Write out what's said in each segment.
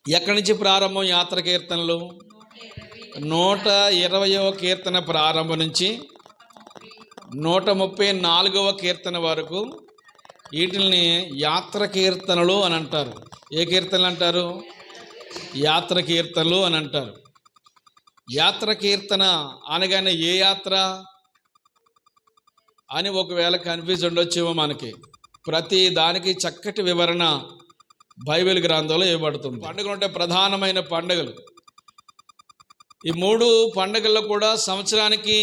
ఎక్కడి నుంచి ప్రారంభం? యాత్ర కీర్తనలు 120వ కీర్తన ప్రారంభం నుంచి 134వ కీర్తన వరకు వీటిని యాత్ర కీర్తనలు అని అంటారు. ఏ కీర్తనలు అంటారు? యాత్ర కీర్తనలు అని అంటారు. యాత్ర కీర్తన అనగానే ఏ యాత్ర అని ఒకవేళ కన్ఫ్యూజ్ ఉండొచ్చేమో మనకి. ప్రతి దానికి చక్కటి వివరణ బైబిల్ గ్రంథంలో ఇవ్వబడుతుంది. పండుగలు అంటే ప్రధానమైన పండుగలు. ఈ 3 పండుగల్లో కూడా సంవత్సరానికి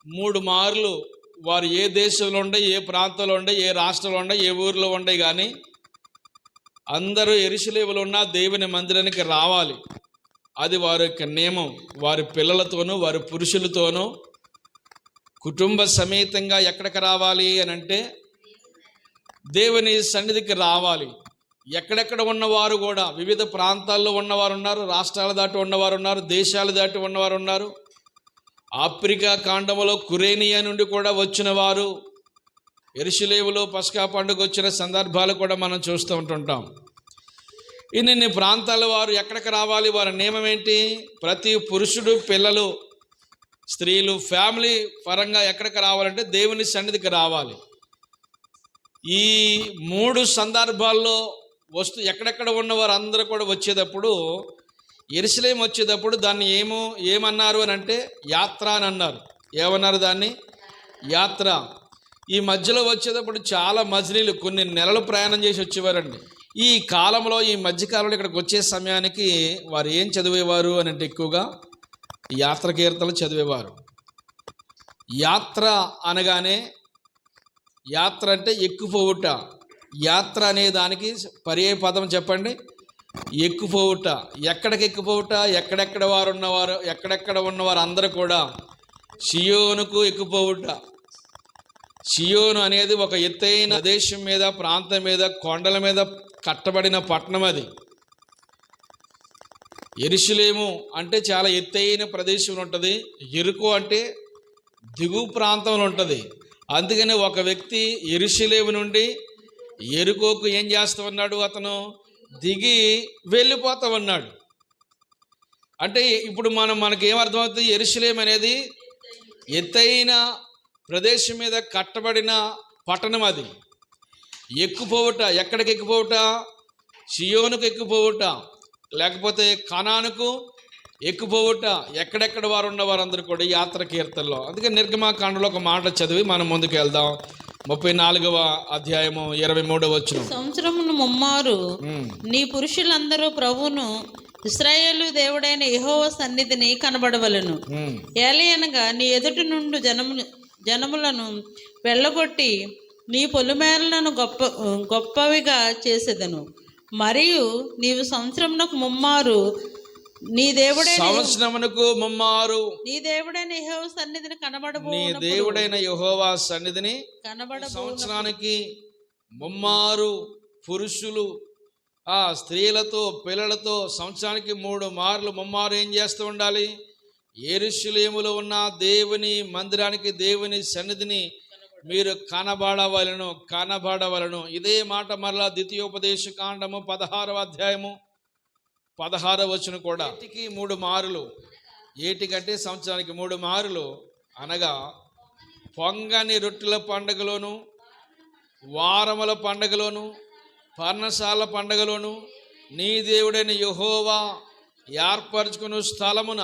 3 మార్లు వారు ఏ దేశంలో ఉండే, ఏ ప్రాంతంలో ఉండే, ఏ రాష్ట్రంలో ఉండే, ఏ ఊరిలో ఉండే కానీ అందరూ యెరూషలేములో ఉన్న దేవుని మందిరానికి రావాలి. అది వారి యొక్క నియమం. వారి పిల్లలతోనూ వారి పురుషులతోనూ కుటుంబ సమేతంగా ఎక్కడికి రావాలి అని అంటే దేవుని సన్నిధికి రావాలి. ఎక్కడెక్కడ ఉన్నవారు కూడా వివిధ ప్రాంతాల్లో ఉన్నవారు ఉన్నారు, రాష్ట్రాల దాటి ఉన్నవారు ఉన్నారు, దేశాలు దాటి ఉన్నవారు ఉన్నారు. ఆఫ్రికా ఖండంలో కురేనియా నుండి కూడా వచ్చిన వారు యెరూషలేములో పస్కా పండుగ వచ్చిన సందర్భాలు కూడా మనం చూస్తూ ఉంటుంటాం. ఇన్ని ప్రాంతాల వారు ఎక్కడికి రావాలి? వారి నియమం ఏంటి? ప్రతి పురుషుడు, పిల్లలు, స్త్రీలు, ఫ్యామిలీ పరంగా ఎక్కడికి రావాలంటే దేవుని సన్నిధికి రావాలి. ఈ 3 సందర్భాల్లో ఎక్కడెక్కడ ఉన్నవారు అందరూ కూడా వచ్చేటప్పుడు, యెరూషలేము వచ్చేటప్పుడు దాన్ని ఏమన్నారు అని అంటే యాత్ర అని అన్నారు. ఏమన్నారు దాన్ని? యాత్ర. ఈ మధ్యలో వచ్చేటప్పుడు చాలా మజిలీలు కొన్ని నెలలు ప్రయాణం చేసి వచ్చేవారండి. ఈ కాలంలో, ఈ మధ్యకాలంలో ఇక్కడికి వచ్చే సమయానికి వారు ఏం చదివేవారు అని అంటే ఎక్కువగా యాత్ర కీర్తనలు చదివేవారు. యాత్ర అనగానే, యాత్ర అంటే ఎక్కుపోవుట. యాత్ర అనే దానికి పర్యాయ పదం చెప్పండి. ఎక్కుపోవుట. ఎక్కడికి ఎక్కుపోవుట? ఎక్కడెక్కడ ఉన్నవారు అందరూ కూడా షియోనుకు ఎక్కుపోవుట. షియోను అనేది ఒక ఎత్తైన ప్రదేశం మీద, ప్రాంతం మీద, కొండల మీద కట్టబడిన పట్టణం. అది యెరూషలేము అంటే చాలా ఎత్తైన ప్రదేశంలో ఉంటుంది. యెరికో అంటే దిగువ ప్రాంతంలో ఉంటుంది. అందుకని ఒక వ్యక్తి యెరూషలేము నుండి యెరికోకు ఏం చేస్తూ ఉన్నాడు? అతను దిగి వెళ్ళిపోతూ ఉన్నాడు. అంటే ఇప్పుడు మనకేమర్థమవుతుంది? యెరూషలేము అనేది ఎత్తైన ప్రదేశం మీద కట్టబడిన పట్టణం. అది ఎక్కుపోవుట. ఎక్కడికి ఎక్కుపోవుట? షియోనుకు ఎక్కుపోవుట, లేకపోతే కనానుకు ఎక్కుపోవుట. ఎక్కడెక్కడ వారు ఉన్నవారు అందరూ కూడా యాత్ర కీర్తనలో. అందుకే నిర్గమాకాండలో ఒక మాట చదివి మనం ముందుకు వెళ్దాం. 34వ అధ్యాయము 23వ వచనం. సంవత్సరమును ముమ్మారు నీ పురుషులందరూ ప్రభువును ఇశ్రాయేలు దేవుడైన యెహోవా సన్నిధిని కనబడవలను. ఏలయనగా నీ ఎదుటి నుండి జనములను వెళ్ళగొట్టి నీ పొలిమేరలను గొప్పవిగా చేసేదను. మరియు నీవు సంవత్సరమునకు ముమ్మారు నీ దేవుడైన యెహోవా సన్నిధిని కనబడబోను. సంవత్సరానికి ముమ్మారు పురుషులు ఆ స్త్రీలతో, పిల్లలతో సంవత్సరానికి 3 మార్లు ముమ్మారు ఏం చేస్తూ ఉండాలి? యెరూషలేములో ఉన్న దేవుని మందిరానికి, దేవుని సన్నిధిని మీరు కనబడవలను. ఇదే మాట మరలా ద్వితీయోపదేశ కాండము 16వ అధ్యాయము 16వ వచనం కూడా. ఏటికి 3 మార్లు. ఏటికంటే సంవత్సరానికి 3 మార్లు అనగా పొంగని రొట్టెల పండుగలోను, వారముల పండుగలోను, పర్ణశాల పండుగలోను నీ దేవుడైన యెహోవా ఏర్పరచుకున్న స్థలమున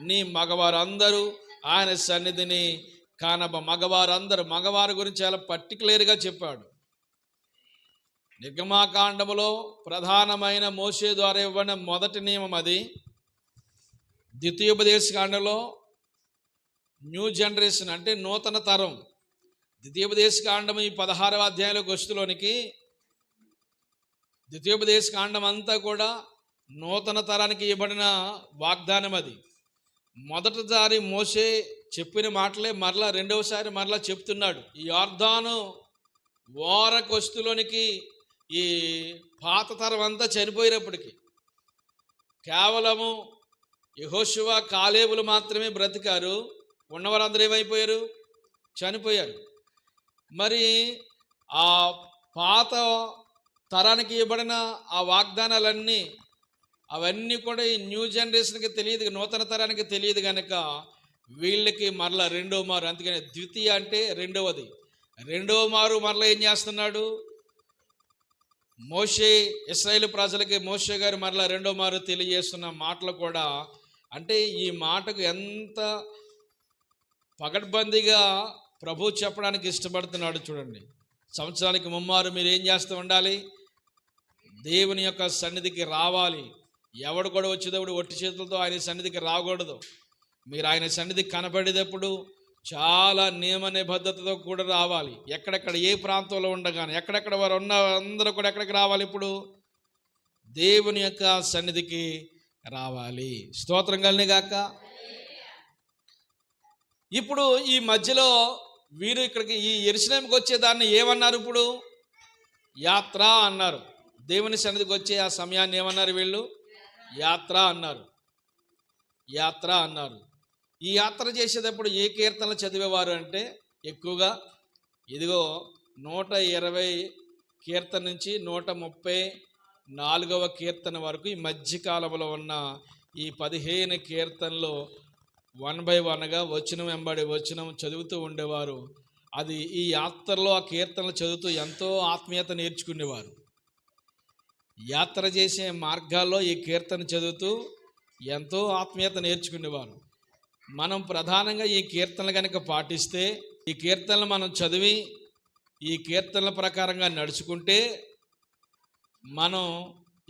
నీ మగవారందరూ ఆయన సన్నిధిని మగవారి గురించి చాలా పర్టికులర్గా చెప్పాడు. నిర్గమాకాండములో ప్రధానమైన మోషే ద్వారా ఇవ్వబడిన మొదటి నియమం అది. ద్వితీయోపదేశ కాండంలో న్యూ జనరేషన్ అంటే నూతన తరం. ద్వితీయోపదేశ కాండం ఈ 16వ అధ్యాయంలోకి వస్తులోనికి ద్వితీయోపదేశ కాండం అంతా కూడా నూతన తరానికి ఇవ్వబడిన వాగ్దానం. అది మొదటిసారి మోషే చెప్పిన మాటలే మరలా రెండవసారి మరలా చెప్తున్నాడు. ఈ యొర్దాను ఓరకొస్తులోనికి ఈ పాత తరం అంతా చనిపోయినప్పటికీ కేవలము యెహోషువ, కాలేబులు మాత్రమే బ్రతికారు. ఉన్నవారందరూ ఏమైపోయారు? చనిపోయారు. మరి ఆ పాత తరానికి ఇవ్వబడిన ఆ వాగ్దానాలన్నీ అవన్నీ కూడా ఈ న్యూ జనరేషన్కి తెలియదు, నూతన తరానికి తెలియదు కనుక వీళ్ళకి మరలా రెండో మారు, అందుకని ద్వితీయ అంటే రెండవది, రెండవ మారు మరలా ఏం చేస్తున్నాడు మోషే, ఇశ్రాయేలు ప్రజలకి మోషే గారు మరలా రెండో మారు తెలియజేస్తున్న మాటలు కూడా, అంటే ఈ మాటకు ఎంత పకడ్బందీగా ప్రభు చెప్పడానికి ఇష్టపడుతున్నాడు చూడండి. సంవత్సరానికి ముమ్మారు మీరు ఏం చేస్తూ ఉండాలి, దేవుని యొక్క సన్నిధికి రావాలి. ఎవడు కూడా వచ్చేటప్పుడు ఒట్టి చేతులతో ఆయన సన్నిధికి రాకూడదు. మీరు ఆయన సన్నిధికి కనపడేటప్పుడు చాలా నియమ నిబద్ధతతో కూడా రావాలి. ఎక్కడెక్కడ ఏ ప్రాంతంలో ఉండగానే ఎక్కడెక్కడ వారు ఉన్న అందరూ కూడా ఎక్కడికి రావాలి, ఇప్పుడు దేవుని యొక్క సన్నిధికి రావాలి. స్తోత్రం కలిగాక. ఇప్పుడు ఈ మధ్యలో వీరు ఇక్కడికి ఈ యెరూషలేముకి వచ్చేదాన్ని ఏమన్నారు, ఇప్పుడు యాత్ర అన్నారు. దేవుని సన్నిధికి వచ్చే ఆ సమయాన్ని ఏమన్నారు వీళ్ళు, యాత్ర అన్నారు. యాత్ర అన్నారు. ఈ యాత్ర చేసేటప్పుడు ఏ కీర్తనలు చదివేవారు అంటే ఎక్కువగా ఇదిగో 120 కీర్తన నుంచి 134వ కీర్తన వరకు ఈ మధ్యకాలంలో ఉన్న ఈ 15 కీర్తనలు 1 by 1గా వచనం వెంబడి వచనం చదువుతూ ఉండేవారు. అది ఈ యాత్రలో ఆ కీర్తనలు చదువుతూ ఎంతో ఆత్మీయత నేర్చుకునేవారు. యాత్ర చేసే మార్గాల్లో ఈ కీర్తన చదువుతూ ఎంతో ఆత్మీయత నేర్చుకునేవారు. మనం ప్రధానంగా ఈ కీర్తనలు కనుక పాటిస్తే, ఈ కీర్తనలు మనం చదివి ఈ కీర్తనల ప్రకారంగా నడుచుకుంటే మనం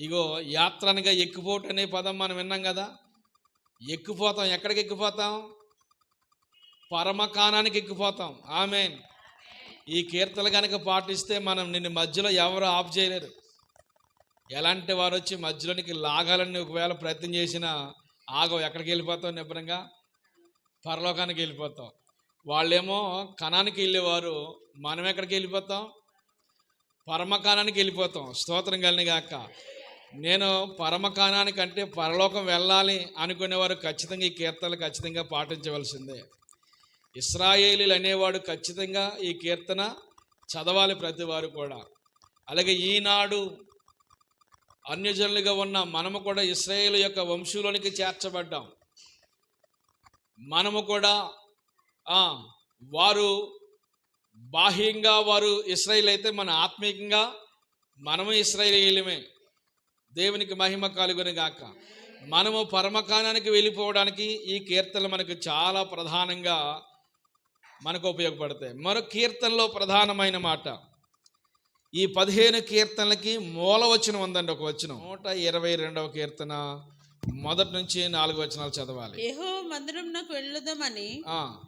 ఇగో యాత్రనగా ఎక్కిపోవటం అనే పదం మనం విన్నాం కదా, ఎక్కిపోతాం. ఎక్కడికి ఎక్కిపోతాం, పరమకానానికి ఎక్కిపోతాం. ఆమేన్. ఈ కీర్తనలు కనుక పాటిస్తే మనం నిన్ను మధ్యలో ఎవరు ఆఫ్ చేయలేరు. ఎలాంటి వారు వచ్చి మధ్యలోనికి లాగాలని ఒకవేళ ప్రయత్నం చేసినా ఆగవు. ఎక్కడికి వెళ్ళిపోతాం, నిబ్బరంగా పరలోకానికి వెళ్ళిపోతాం. వాళ్ళేమో కణానికి వెళ్ళేవారు, మనం ఎక్కడికి వెళ్ళిపోతాం, పరమకానానికి వెళ్ళిపోతాం. స్తోత్రం కలిగాక. నేను పరమకానానికి అంటే పరలోకం వెళ్ళాలి అనుకునేవారు ఖచ్చితంగా ఈ కీర్తనలు ఖచ్చితంగా పాటించవలసిందే. ఇశ్రాయేలీలు అనేవాడు ఖచ్చితంగా ఈ కీర్తన చదవాలి ప్రతి వారు కూడా. అలాగే ఈనాడు అన్యజనులుగా ఉన్న మనము కూడా ఇశ్రాయేలు యొక్క వంశంలోనికి చేర్చబడ్డాం. మనము కూడా వారు బాహ్యంగా వారు ఇశ్రాయేలు అయితే మన ఆత్మీయంగా మనము ఇశ్రాయేలీయులమే. దేవునికి మహిమ కలుగును గాక. మనము పరమకానానికి వెళ్ళిపోవడానికి ఈ కీర్తనలు మనకు చాలా ప్రధానంగా మనకు ఉపయోగపడతాయి. మరో కీర్తనలో ప్రధానమైన మాట, ఈ 15 కీర్తనలకి మూల వచనం ఉందండి. ఒక వచనం 122వ కీర్తన 1 నుంచి 4 వచనాలు చదవాలి. యెహోవా మందిరమునకు వెళ్ళుదామని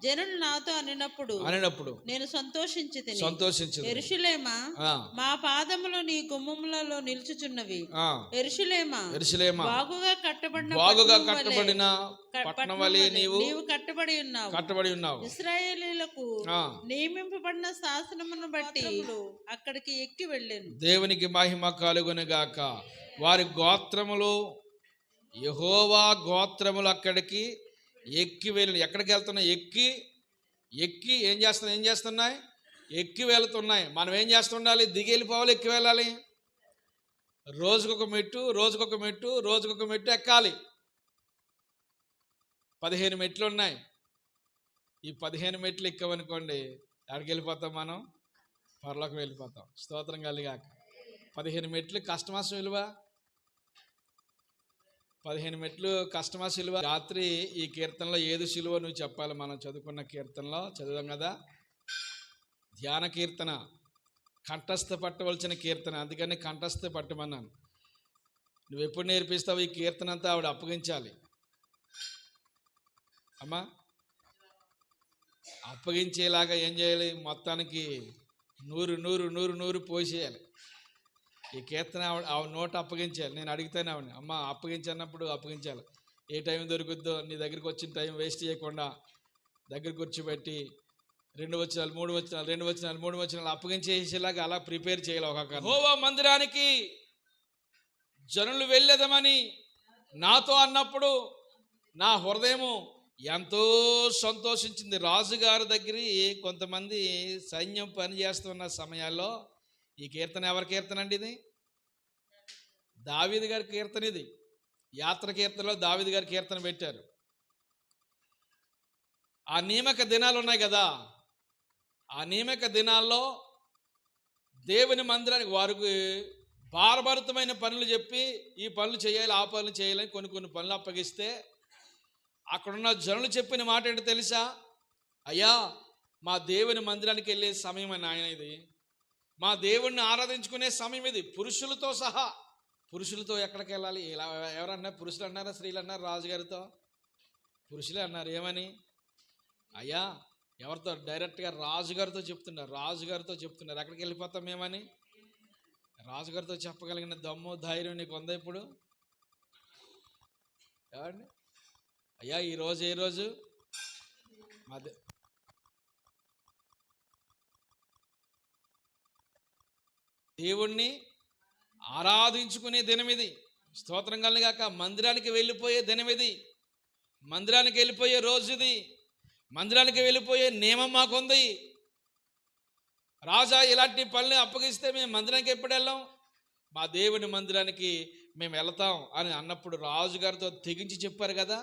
జనులు నాతో అనినప్పుడు నేను సంతోషించి యెరూషలేమా మా పాదములు నీ గుమ్మములలో నిలుచుచున్నవి. యెరూషలేమా బాగుగా కట్టబడిన పట్టణవలే నీవు కట్టబడి ఉన్నావు. ఇశ్రాయేలీయులకు నియమింపబడిన శాసనమును బట్టి అక్కడికి ఎక్కి వెళ్ళాను. దేవునికి మహిమ కలుగును గాక. వారి గోత్రములు, యెహోవా గోత్రములు అక్కడికి ఎక్కి వెళ్ళి, ఎక్కడికి వెళ్తున్నాయి, ఎక్కి ఏం చేస్తున్నాయి, ఎక్కి వెళ్తున్నాయి. మనం ఏం చేస్తుండాలి, దిగి వెళ్ళిపోవాలి, ఎక్కి వెళ్ళాలి. రోజుకొక మెట్టు ఎక్కాలి. 15 మెట్లు ఉన్నాయి. ఈ 15 మెట్లు ఎక్కమనుకోండి, ఎక్కడికి వెళ్ళిపోతాం, మనం పరలోకం వెళ్ళిపోతాం. స్తోత్రం కలిగాక. 15 మెట్లు కష్టమా విలువ, 15 మెట్లు కష్టమా శిలువ. రాత్రి ఈ కీర్తనలో ఏది శిలువ నువ్వు చెప్పాలి. మనం చదువుకున్న కీర్తనలో చదువుదాం కదా, ధ్యాన కీర్తన, కంఠస్థ పట్టవలసిన కీర్తన. అందుకని కంఠస్థ పట్టమన్నాను. నువ్వు ఎప్పుడు నేర్పిస్తావు ఈ కీర్తన అంతా ఆవిడ అప్పగించాలి. అమ్మా అప్పగించేలాగా ఏం చేయాలి, మొత్తానికి 100 పోసేయాలి. ఈ కీర్తన ఆవిడ నోట అప్పగించాలి. నేను అడిగితేనే ఆవిడ, అమ్మ అప్పగించినప్పుడు అప్పగించాలి. ఏ టైం దొరుకుద్దో నీ దగ్గరికి వచ్చిన టైం వేస్ట్ చేయకుండా దగ్గర కూర్చోబెట్టి 2 వచనాలు 3 వచనాలు 2 వచనాలు 3 వచనాలు అప్పగించేసేలాగా అలా ప్రిపేర్ చేయాలి. ఒక యెహోవా మందిరానికి జనులు వెళ్ళేదమని నాతో అన్నప్పుడు నా హృదయము ఎంతో సంతోషించింది. రాజుగారి దగ్గర కొంతమంది సైన్యం పనిచేస్తున్న సమయాల్లో ఈ కీర్తన ఎవరి కీర్తన అండి, ఇది దావీదు గారి కీర్తన. ఇది యాత్ర కీర్తనలో దావీదు గారి కీర్తన పెట్టారు. ఆ నియామక దినాలు ఉన్నాయి కదా, ఆ నియామక దినాల్లో దేవుని మందిరానికి వారికి భారభరితమైన పనులు చెప్పి ఈ పనులు చేయాలి ఆ పనులు చేయాలని కొన్ని పనులు అప్పగిస్తే అక్కడున్న జనులు చెప్పిన మాట ఏంటో తెలుసా? అయ్యా, మా దేవుని మందిరానికి వెళ్ళే సమయం అని ఆయన, ఇది మా దేవుణ్ణి ఆరాధించుకునే సమయం, ఇది పురుషులతో సహా. పురుషులతో ఎక్కడికి వెళ్ళాలి? ఇలా ఎవరన్నా పురుషులు అన్నారా స్త్రీలు అన్నారు? రాజుగారితో పురుషులే అన్నారు. ఏమని? అయ్యా, ఎవరితో? డైరెక్ట్గా రాజుగారితో చెప్తున్నారు. రాజుగారితో చెప్తున్నారు. ఎక్కడికి వెళ్ళిపోతాం మేమని? రాజుగారితో చెప్పగలిగిన దమ్ము ధైర్యం నీకు ఉందా ఇప్పుడు? ఏమండి? అయ్యా, ఈరోజు ఏ రోజు? అదే దేవుణ్ణి ఆరాధించుకునే దినమిది. స్తోత్రం కలుగాక. మందిరానికి వెళ్ళిపోయే దినమిది. మందిరానికి వెళ్ళిపోయే రోజు ఇది. మందిరానికి వెళ్ళిపోయే నియమం మాకుంది. రాజా ఇలాంటి పనులు అప్పగిస్తే మేము మందిరానికి ఎప్పుడు వెళ్ళాం? మా దేవుని మందిరానికి మేము వెళతాం అని అన్నప్పుడు రాజుగారితో తెగించి చెప్పారు కదా.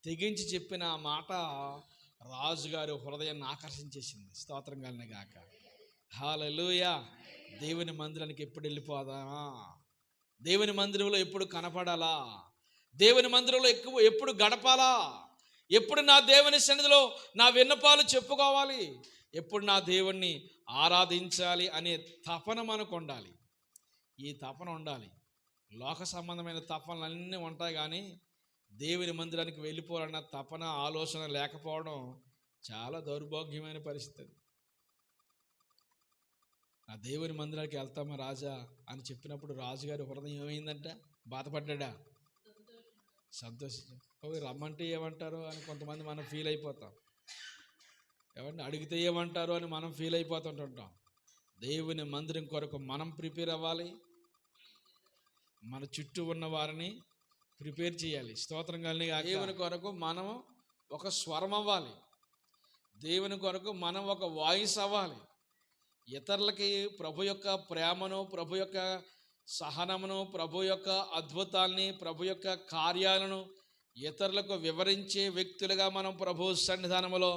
తెగించి చెప్పిన ఆ మాట రాజుగారి హృదయాన్ని ఆకర్షించేసింది. స్తోత్రం కలిగిన గాక. హల్లెలూయా. దేవుని మందిరానికి ఎప్పుడు వెళ్ళిపోదామా? దేవుని మందిరంలో ఎప్పుడు కనపడాలా? దేవుని మందిరంలో ఎప్పుడు గడపాలా? ఎప్పుడు నా దేవుని సన్నిధిలో నా విన్నపాలు చెప్పుకోవాలి? ఎప్పుడు నా దేవుణ్ణి ఆరాధించాలి అనే తపన మనకు ఉండాలి. ఈ తపన ఉండాలి. లోక సంబంధమైన తపనలు అన్నీ ఉంటాయి, కానీ దేవుని మందిరానికి వెళ్ళిపోవాలన్న తపన ఆలోచన లేకపోవడం చాలా దౌర్భాగ్యమైన పరిస్థితి. నా దేవుని మందిరానికి వెళ్తామా రాజా అని చెప్పినప్పుడు రాజుగారి హృదయం ఏమైందంట? బాధపడ్డా? సంతోషించాడు. రమ్మంటే ఏమంటారు అని కొంతమంది మనం ఫీల్ అయిపోతాం. ఏమంటే అడిగితే ఏమంటారు అని మనం ఫీల్ అయిపోతుంటుంటాం. దేవుని మందిరం కొరకు మనం ప్రిపేర్ అవ్వాలి. మన చుట్టూ ఉన్న వారిని ప్రిపేర్ చేయాలి. స్తోత్రం కలిగి దేవుని కొరకు మనం ఒక స్వరం అవ్వాలి. దేవుని కొరకు మనం ఒక వాయిస్ అవ్వాలి. ఇతరులకి ప్రభు యొక్క ప్రేమను, ప్రభు యొక్క సహనమును, ప్రభు యొక్క అద్భుతాల్ని, ప్రభు యొక్క కార్యాలను ఇతరులకు వివరించే వ్యక్తులుగా మనం ప్రభు సన్నిధానములో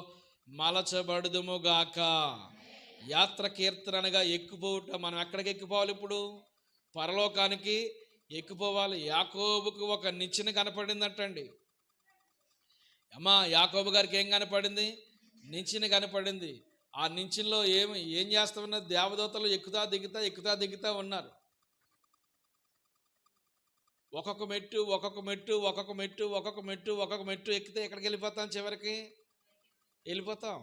మలచబడుదుముగాక. యాత్ర కీర్తనగా ఎక్కిపోవుట. మనం ఎక్కడికి ఎక్కిపోవాలి? ఇప్పుడు పరలోకానికి ఎక్కిపోవాలి. యాకోబుకు ఒక నిచ్చెన కనపడిందటండి. అమ్మా, యాకోబు గారికి ఏం కనపడింది? నిచ్చెన కనపడింది. ఆ నిచ్చెనలో ఏం చేస్తా ఉన్నారు? దేవదూతలు ఎక్కుతా దిగుతా ఉన్నారు. ఒక్కొక్క మెట్టు ఎక్కితే ఎక్కడికి వెళ్ళిపోతాం? చివరికి వెళ్ళిపోతాం.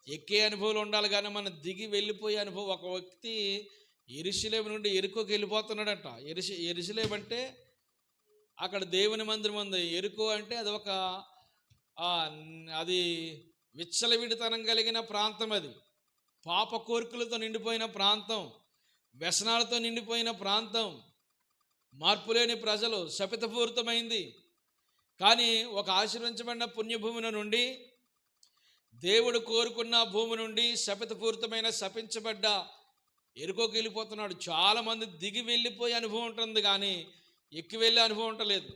ఎక్కే అనుభవాలు ఉండాలి, కానీ మనం దిగి వెళ్ళిపోయే అనుభవం. ఒక వ్యక్తి యెరూషలేము నుండి యెరికోకి వెళ్ళిపోతున్నాడట. యెరూషలేము అంటే అక్కడ దేవుని మందిరం ఉంది. యెరికో అంటే అది విచ్చలవిడితనం కలిగిన ప్రాంతం. అది పాప కోరికలతో నిండిపోయిన ప్రాంతం, వ్యసనాలతో నిండిపోయిన ప్రాంతం, మార్పులేని ప్రజలు, శపితపూరితమైంది. కానీ ఒక ఆశీర్వించబడిన పుణ్యభూమి నుండి, దేవుడు కోరుకున్న భూమి నుండి శపితపూరితమైన శపించబడ్డ యెరికోకి వెళ్ళిపోతున్నాడు. చాలామంది దిగి వెళ్ళిపోయే అనుభవం ఉంటుంది, కానీ ఎక్కి వెళ్ళే అనుభవం ఉండలేదు.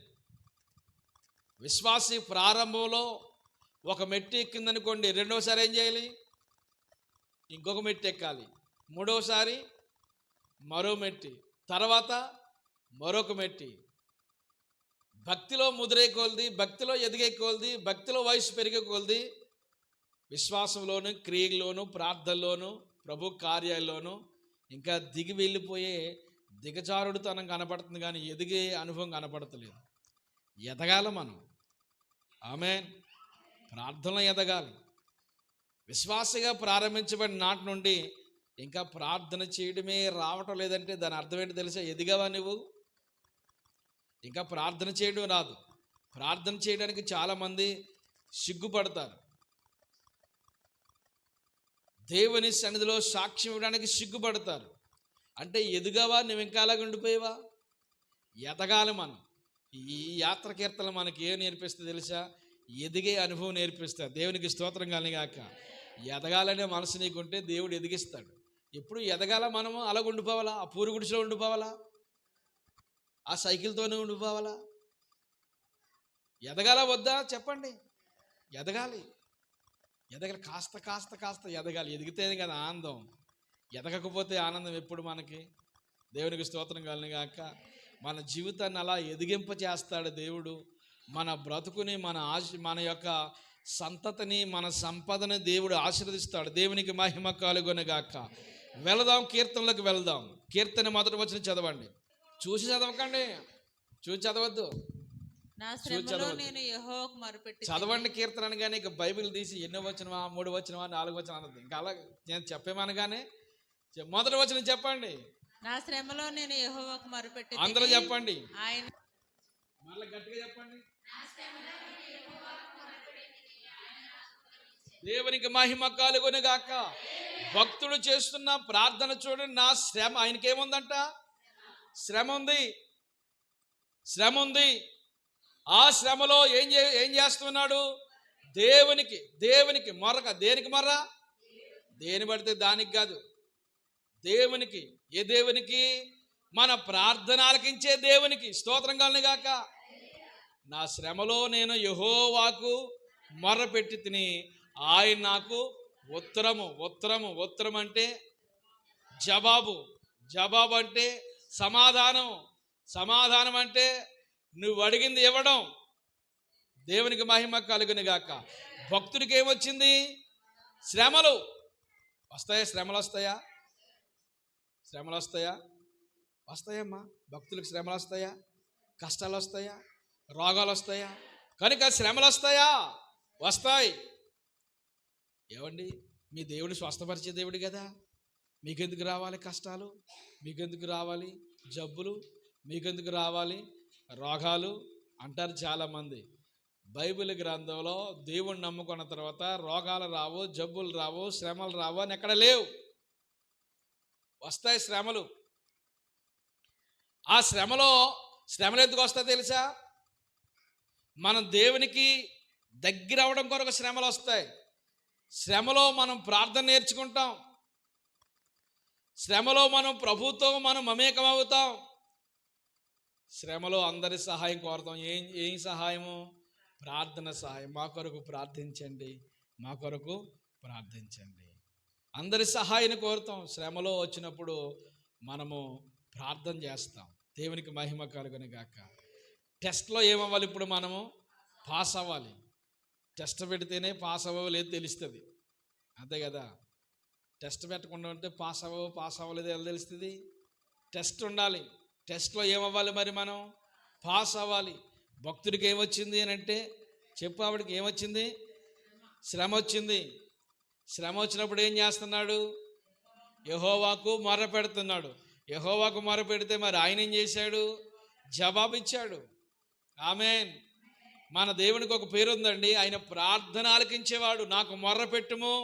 విశ్వాసి ప్రారంభంలో ఒక మెట్టు ఎక్కిందనుకోండి, రెండవసారి ఏం చేయాలి? ఇంకొక మెట్టు ఎక్కాలి. మూడవసారి మరో మెట్టి, తర్వాత మరొక మెట్టి. భక్తిలో ముదిరే కొలది, భక్తిలో ఎదిగే కొలది, భక్తిలో వయసు పెరిగే కొలది, విశ్వాసంలోను, క్రియల్లోను, ప్రార్థనలోను, ప్రభు కార్యాల్లోనూ ఇంకా దిగి వెళ్ళిపోయే దిగజారుడుతనం కనపడుతుంది, కానీ ఎదిగే అనుభవం కనపడతలేదు. ఎదగాలి మనం. ఆమేన్. ప్రార్థనలో ఎదగాలి. విశ్వాసగా ప్రారంభించబడిన నాటి నుండి ఇంకా ప్రార్థన చేయడమే రావటం లేదంటే దాని అర్థం ఏంటి తెలుసా? ఎదిగావా నువ్వు? ఇంకా ప్రార్థన చేయడం రాదు. ప్రార్థన చేయడానికి చాలామంది సిగ్గుపడతారు. దేవుని సన్నిధిలో సాక్ష్యం ఇవ్వడానికి సిగ్గుపడతారు. అంటే ఎదిగావా? నువ్వు ఇంకా అలాగ ఉండిపోయావా? ఎదగాలి మనం. ఈ యాత్ర కీర్తనలు మనకి ఏం నేర్పిస్తుంది తెలుసా? ఎదిగే అనుభవం నేర్పిస్తారు. దేవునికి స్తోత్రం కలిగాక. ఎదగాలనే మనసు నీకుంటే దేవుడు ఎదిగిస్తాడు. ఎప్పుడు ఎదగాల మనము అలాగ ఉండిపోవాలా? ఆ పూరి గుడిసెలో ఉండిపోవాలా? ఆ సైకిల్తోనే ఉండిపోవాలా? ఎదగాల వద్దా చెప్పండి? ఎదగాలి. కాస్త కాస్త కాస్త ఎదగాలి. ఎదిగితేనే కదా ఆనందం. ఎదగకపోతే ఆనందం ఎప్పుడు మనకి? దేవునికి స్తోత్రం కలుగును గాక. మన జీవితాన్ని అలా ఎదిగింప చేస్తాడు దేవుడు. మన బ్రతుకుని, మన యొక్క సంతతిని, మన సంపదని దేవుడు ఆశీర్వదిస్తాడు. దేవునికి మహిమ కలుగును గాక. వెళదాం, కీర్తనలకు వెళదాం. కీర్తన మొదటి వచనం చదవండి. చూసి చదవకండి, చూసి చదవద్దు, నా శ్రమలో నేను యెహోవాకు మొరపెట్టి చదవండి. కీర్తన అనగానే ఇక బైబిల్ తీసి ఎన్నో వచనమా, 3 వచనమా, 4 వచనం అన్నది. ఇంకా అలా నేను చెప్పేమనగానే మొదటి వచనం చెప్పండి. నా శ్రమలో నేను యెహోవాకు మొరపెట్టి అందరూ చెప్పండి, ఆయన మళ్ళీ గట్టిగా చెప్పండి. దేవునికి మహిమ కలుగును గాక. భక్తుడు చేస్తున్న ప్రార్థన చూడండి. నా శ్రమ, ఆయనకేముందంట? శ్రమ ఉంది, శ్రమ ఉంది. ఆ శ్రమలో ఏం చేస్తున్నాడు? దేవునికి మొరక. దేనికి మొర్ర? దేని పడితే దానికి కాదు, దేవునికి. ఏ దేవునికి? మన ప్రార్థన ఆలకించే దేవునికి. స్తోత్రం కలుగును గాక. నా శ్రమలో నేను యెహోవాకు మొర్రపెట్టి తిని ఆయన నాకు ఉత్తరం అంటే జవాబు అంటే సమాధానం అంటే నువ్వు అడిగింది ఇవ్వడం. దేవునికి మహిమ కలుగును గాక. భక్తుడికి ఏమొచ్చింది? శ్రమలు వస్తాయా? శ్రమలు వస్తాయమ్మా. భక్తులకు శ్రమలు వస్తాయా? కష్టాలు వస్తాయా? రోగాలు వస్తాయా? కనుక శ్రమలు వస్తాయి. ఏమండి, మీ దేవుడు స్వస్థపరిచే దేవుడు కదా. మీకెందుకు రావాలి కష్టాలు? మీకెందుకు రావాలి జబ్బులు? మీకెందుకు రావాలి రోగాలు అంటారు చాలామంది. బైబిల్ గ్రంథంలో దేవుణ్ణి నమ్ముకున్న తర్వాత రోగాలు రావు, జబ్బులు రావు, శ్రమలు రావు అని ఎక్కడ లేవు. వస్తాయి శ్రమలు. ఆ శ్రమలు ఎందుకు వస్తాయి తెలుసా? మనం దేవునికి దగ్గర అవడం కొరకు శ్రమలు వస్తాయి. శ్రమలో మనం ప్రార్థన నేర్చుకుంటాం. శ్రమలో మనం ప్రభుతో మమేకమవుతాం. శ్రమలో అందరి సహాయం కోరుతాం. ఏం సహాయము? ప్రార్థన సహాయం. మా కొరకు ప్రార్థించండి. అందరి సహాయాన్ని కోరుతాం. శ్రమలో వచ్చినప్పుడు మనము ప్రార్థన చేస్తాం. దేవునికి మహిమ కలుగును గాక. టెస్ట్లో ఏమవ్వాలి? ఇప్పుడు మనము పాస్ అవ్వాలి. టెస్ట్ పెడితేనే పాస్ అవ్వలేదు తెలుస్తుంది, అంతే కదా. టెస్ట్ పెట్టకుండా ఉంటే పాస్ అవ్వలేదు ఎలా తెలుస్తుంది? టెస్ట్ ఉండాలి. టెస్ట్లో ఏమవ్వాలి? మరి మనం పాస్ అవ్వాలి. భక్తుడికి ఏమొచ్చింది అని అంటే చెప్పు. ఆవిడికి ఏమొచ్చింది? శ్రమ వచ్చింది. శ్రమ వచ్చినప్పుడు ఏం చేస్తున్నాడు? యెహోవాకు మొర్ర పెడుతున్నాడు. యెహోవాకు మొర్ర పెడితే మరి ఆయన ఏం చేశాడు? జవాబిచ్చాడు. ఆమేన్. మన దేవునికి ఒక పేరు ఉందండి, ఆయన ప్రార్థన ఆలకించేవాడు. నాకు మొర్ర పెట్టుము.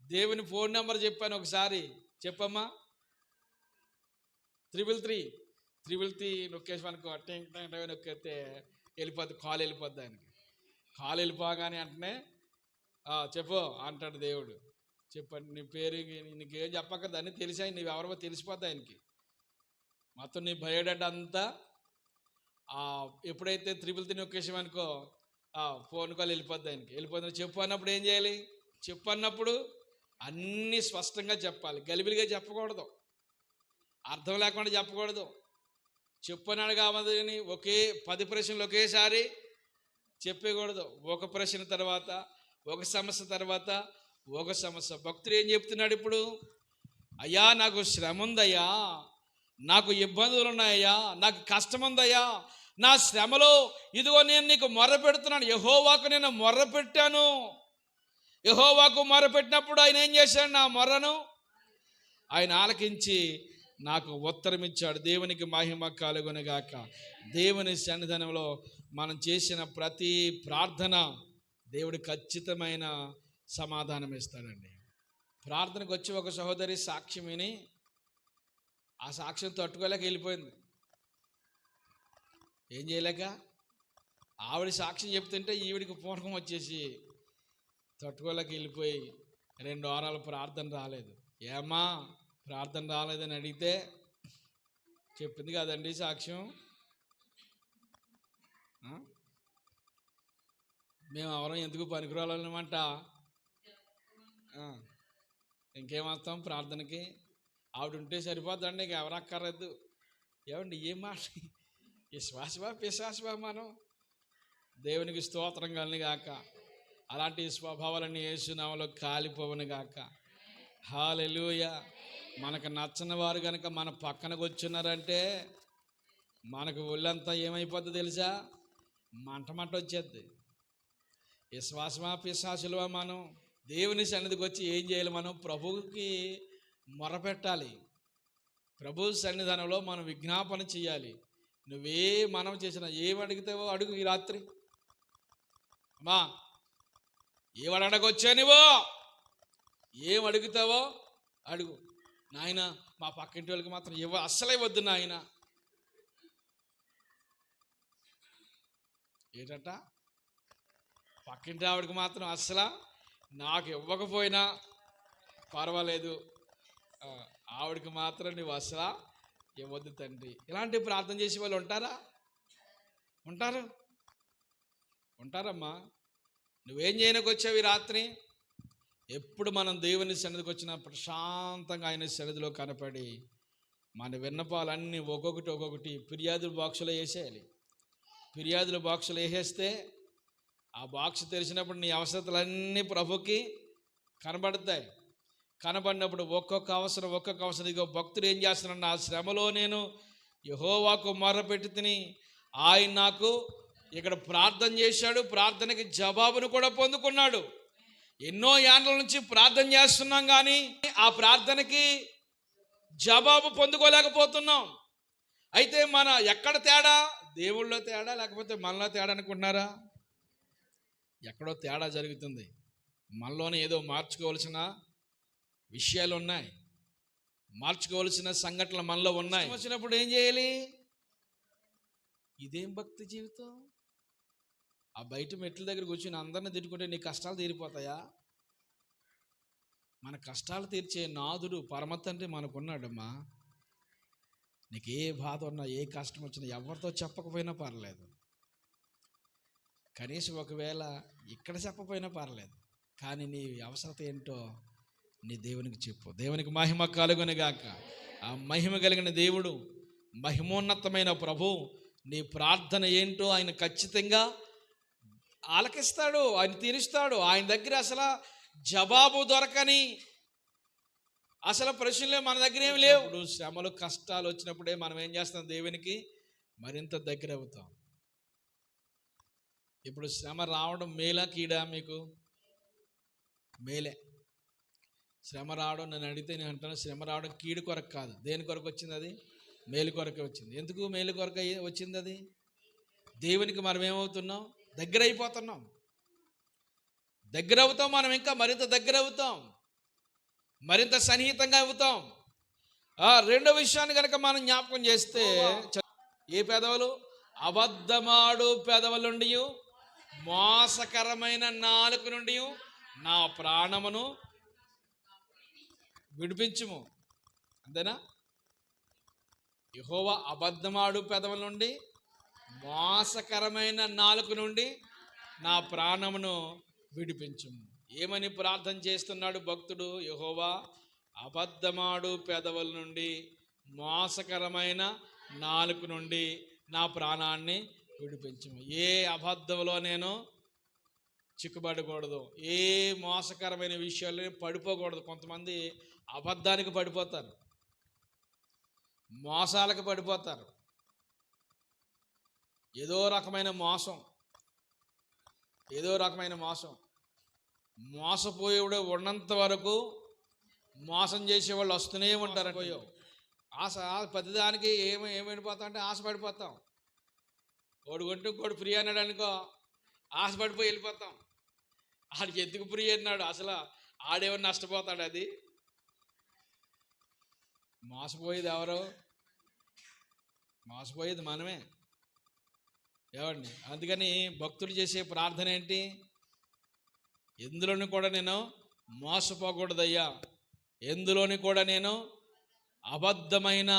దేవుని ఫోన్ నెంబర్ చెప్పాను ఒకసారి, చెప్పమ్మా. 333 నొక్కేసి మనకు నొక్కేస్తే వెళ్ళిపోద్ది, కాల్ వెళ్ళిపోద్ది. ఆయనకి కాల్ వెళ్ళిపోగానే వెంటనే చెప్పు అంటాడు దేవుడు. చెప్పండి నీ పేరు, నీకేం చెప్పక దాన్ని తెలిసాయి, నీవు ఎవరో తెలిసిపోద్ది ఆయనకి. మొత్తం నీ బయోడేటా అంతా ఎప్పుడైతే 333 నొక్కేసామనుకో ఫోన్ కాల్ వెళ్ళిపోద్ది ఆయనకి. వెళ్ళిపోతుంది. చెప్పు అన్నప్పుడు ఏం చేయాలి? చెప్పు అన్నప్పుడు అన్నీ స్పష్టంగా చెప్పాలి. గలిబిలిగా చెప్పకూడదు, అర్థం లేకుండా చెప్పకూడదు. చెప్పన్నాడు కావద్దని 10 ప్రశ్నలు ఒకేసారి చెప్పకూడదు. ఒక ప్రశ్న తర్వాత ఒక సమస్య తర్వాత ఒక సమస్య. భక్తుడు ఏం చెప్తున్నాడు ఇప్పుడు? అయ్యా నాకు శ్రమ ఉందయ్యా, నాకు ఇబ్బందులు ఉన్నాయ్యా, నాకు కష్టం ఉందయ్యా. నా శ్రమలో ఇదిగో నేను నీకు మొర్ర పెడుతున్నాను. యెహోవాకు నేను మొర్ర పెట్టాను. యెహోవాకు మొర్ర పెట్టినప్పుడు ఆయన ఏం చేశాడు? నా మొర్రను ఆయన ఆలకించి నాకు ఉత్తరం ఇచ్చాడు. దేవునికి మహిమ కలుగును గాక. దేవుని సన్నిధానంలో మనం చేసిన ప్రతి ప్రార్థన దేవుడు ఖచ్చితమైన సమాధానం ఇస్తాడండి. ప్రార్థనకు వచ్చి ఒక సహోదరి సాక్ష్యం విని ఆ సాక్ష్యం తట్టుకోలేక వెళ్ళిపోయింది. ఏం చేయలేక ఆవిడ సాక్ష్యం చెప్తుంటే ఈవిడికి పూనకం వచ్చేసి తట్టుకోలేక వెళ్ళిపోయి 2 వారాలు ప్రార్థన రాలేదు. ఏమ్మా ప్రార్థన రాలేదని అడిగితే చెప్పింది కదండి సాక్ష్యం. మేము ఎవరం ఎందుకు పనికిరాలన్నమాట. ఇంకేమొస్తాం ప్రార్థనకి? ఆవిడ ఉంటే సరిపోద్దండి, ఇంక ఎవరు అక్కర్లేదు. ఏమండి ఏం మాట, విశ్వాసమా పిశాసమా మనం? దేవునికి స్తోత్రం కలుగును గాక. అలాంటి స్వభావాలన్నీ యేసునామములో కాలిపోవును గాక. హల్లెలూయా. మనకు నచ్చని వారు కనుక మన పక్కనకు వచ్చున్నారంటే మనకు ఒళ్ళంతా ఏమైపోద్ది తెలుసా? మంట వచ్చేద్ది. విశ్వాసమా పిశాసులమా మనం? దేవుని సన్నిధికి వచ్చి ఏం చేయాలి? మనం ప్రభువుకి మొరపెట్టాలి. ప్రభు సన్నిధానంలో మనం విజ్ఞాపన చేయాలి. నువ్వే మనం చేసినా ఏం అడుగుతావో అడుగు. ఈ రాత్రి అమ్మా ఏం అడగొచ్చా నువ్వు? ఏం అడుగుతావో అడుగు. నాయన మా పక్కింటి వాళ్ళకి మాత్రం అస్సలే వద్దు నాయన. ఏంటంట? పక్కింటి ఆవిడకి మాత్రం అస్సలు నాకు ఇవ్వకపోయినా పర్వాలేదు, ఆవిడకి మాత్రం నువ్వు అస్సలు ఇవ్వద్దు తండ్రి. ఇలాంటి ప్రార్థన చేసే వాళ్ళు ఉంటారా? ఉంటారమ్మా. నువ్వేం చేయడానికి వచ్చావు ఈ రాత్రి? ఎప్పుడు మనం దేవుని సన్నిధికి వచ్చినా ప్రశాంతంగా ఆయన సన్నిధిలో కనపడి మన విన్నపాలన్నీ ఒక్కొక్కటి ఫిర్యాదుల బాక్సులో వేసేయాలి. ఫిర్యాదుల బాక్సులో వేసేస్తే ఆ బాక్స్ తెరిచినప్పుడు నీ అవసరతలన్నీ ప్రభుకి కనబడతాయి. కనబడినప్పుడు ఒక్కొక్క అవసరం ఇదిగో భక్తుడు ఏం చేస్తున్నాడు? నా శ్రమలో నేను యెహోవాకు మొర్రపెట్టి తిని ఆయన నాకు ఇక్కడ ప్రార్థన చేశాడు, ప్రార్థనకి జవాబును కూడా పొందుకున్నాడు. ఎన్నో ఏండ్ల నుంచి ప్రార్థన చేస్తున్నాం కానీ ఆ ప్రార్థనకి జవాబు పొందుకోలేకపోతున్నాం. అయితే మన ఎక్కడ తేడా? దేవుళ్ళో తేడా లేకపోతే మనలో తేడా అనుకుంటున్నారా? ఎక్కడో తేడా జరుగుతుంది. మనలోనే ఏదో మార్చుకోవాల్సిన విషయాలు ఉన్నాయి, మార్చుకోవాల్సిన సంఘటనలు మనలో ఉన్నాయి. వచ్చినప్పుడు ఏం చేయాలి? ఇదేం భక్తి జీవితం? ఆ బయట మెట్ల దగ్గర కూర్చుని అందరిని తిట్టుకుంటే నీ కష్టాలు తీరిపోతాయా? మన కష్టాలు తీర్చే నాదుడు పరమ తండ్రి మనకున్నాడమ్మా. నీకు ఏ బాధ ఉన్నా, ఏ కష్టం వచ్చినా ఎవరితో చెప్పకపోయినా పర్లేదు. కనీసం ఒకవేళ ఇక్కడ చెప్పకపోయినా పర్లేదు, కానీ నీ అవసరత ఏంటో నీ దేవునికి చెప్పు. దేవునికి మహిమ కలుగును గాక. ఆ మహిమ కలిగిన దేవుడు, మహిమోన్నతమైన ప్రభు నీ ప్రార్థన ఏంటో ఆయన ఖచ్చితంగా ఆలకిస్తాడు, ఆయన తీరుస్తాడు. ఆయన దగ్గర అసలు జవాబు దొరకని అసలు ప్రశ్నలే మన దగ్గర ఏమి లేవు. ఇప్పుడు శ్రమలు కష్టాలు వచ్చినప్పుడే మనం ఏం చేస్తాం? దేవునికి మరింత దగ్గర అవుతాం. ఇప్పుడు శ్రమ రావడం మేలా కీడా? మీకు మేలే. శ్రమ రావడం నన్ను అడిగితే నేను అంటాను, శ్రమ రావడం కీడు కొరకు కాదు. దేని కొరకు వచ్చింది? అది మేలు కొరకే వచ్చింది. ఎందుకు మేలు కొరకు వచ్చింది? అది దేవునికి మనం ఏమవుతున్నాం? దగ్గర అయిపోతున్నాం. దగ్గర అవుతాం మనం, ఇంకా మరింత దగ్గర అవుతాం, మరింత సన్నిహితంగా అవుతాం. రెండో విషయాన్ని కనుక మనం జ్ఞాపకం చేస్తే, ఏ పెదవులు? అబద్ధమాడు పెదవుల నుండి, మోసకరమైన నాలుక నుండి నా ప్రాణమును విడిపించుము. అంతేనా? యెహోవా అబద్ధమాడు పెదవుల నుండి, మోసకరమైన నాలుక నుండి నా ప్రాణమును విడిపించుము. ఏమని ప్రార్థన చేస్తున్నాడు భక్తుడు? యెహోవా అబద్ధమాడు పెదవుల నుండి, మోసకరమైన నాలుక నుండి నా ప్రాణాన్ని విడిపించుము. ఏ అబద్ధంలో నేను చిక్కుబడకూడదు, ఏ మోసకరమైన విషయాల్లో పడిపోకూడదు. కొంతమంది అబద్ధానికి పడిపోతారు, మోసాలకు పడిపోతారు. ఏదో రకమైన మోసం మోసపోయేవాడు ఉన్నంత వరకు మోసం చేసేవాళ్ళు వస్తూనే ఉంటారు. పోయో ఆశ, ప్రతిదానికి ఏమైపోతాం అంటే ఆశపడిపోతాం. ఒకడు కొంటే ఇంకోటి ఫ్రీ అన్నాడు అనుకో, ఆశపడిపోయి వెళ్ళిపోతాం. ఆడికి ఎందుకు ఫ్రీ అన్నాడు? అసలు ఆడేమన్నా నష్టపోతాడు? అది మోసపోయేది ఎవరు? మోసపోయేది మనమే. ఏమండి? అందుకని భక్తులు చేసే ప్రార్థన ఏంటి? ఎందులోని కూడా నేను మోసపోకూడదయ్యా, ఎందులోని కూడా నేను అబద్ధమైన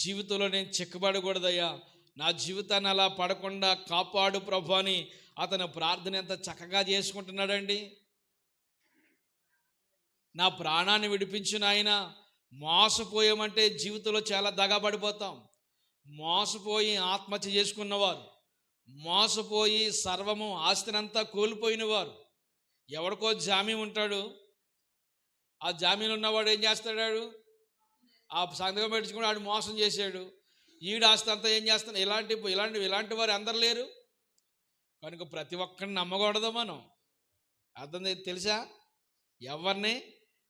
జీవితంలో నేను చిక్కబడకూడదయ్యా, నా జీవితాన్ని అలా పడకుండా కాపాడు ప్రభు అని అతను ప్రార్థన ఎంత చక్కగా చేసుకుంటున్నాడండి. నా ప్రాణాన్ని విడిపించిన ఆయన. మోసపోయామంటే జీవితంలో చాలా దగాబడిపోతాం. మోసపోయి ఆత్మహత్య చేసుకున్నవారు, మోసపోయి సర్వము ఆస్తినంతా కోల్పోయిన వారు, ఎవరికో జామీన్ ఉంటాడు, ఆ జామీన్ ఉన్నవాడు ఏం చేస్తాడు, ఆ సంతకం పెట్టించుకుని వాడు మోసం చేశాడు, ఈడు ఆస్తి అంతా ఏం చేస్తాడు. ఇలాంటి వారు అందరు లేరు కనుక ప్రతి ఒక్కరిని నమ్మకూడదు మనం. అర్థం తెలుసా? ఎవరిని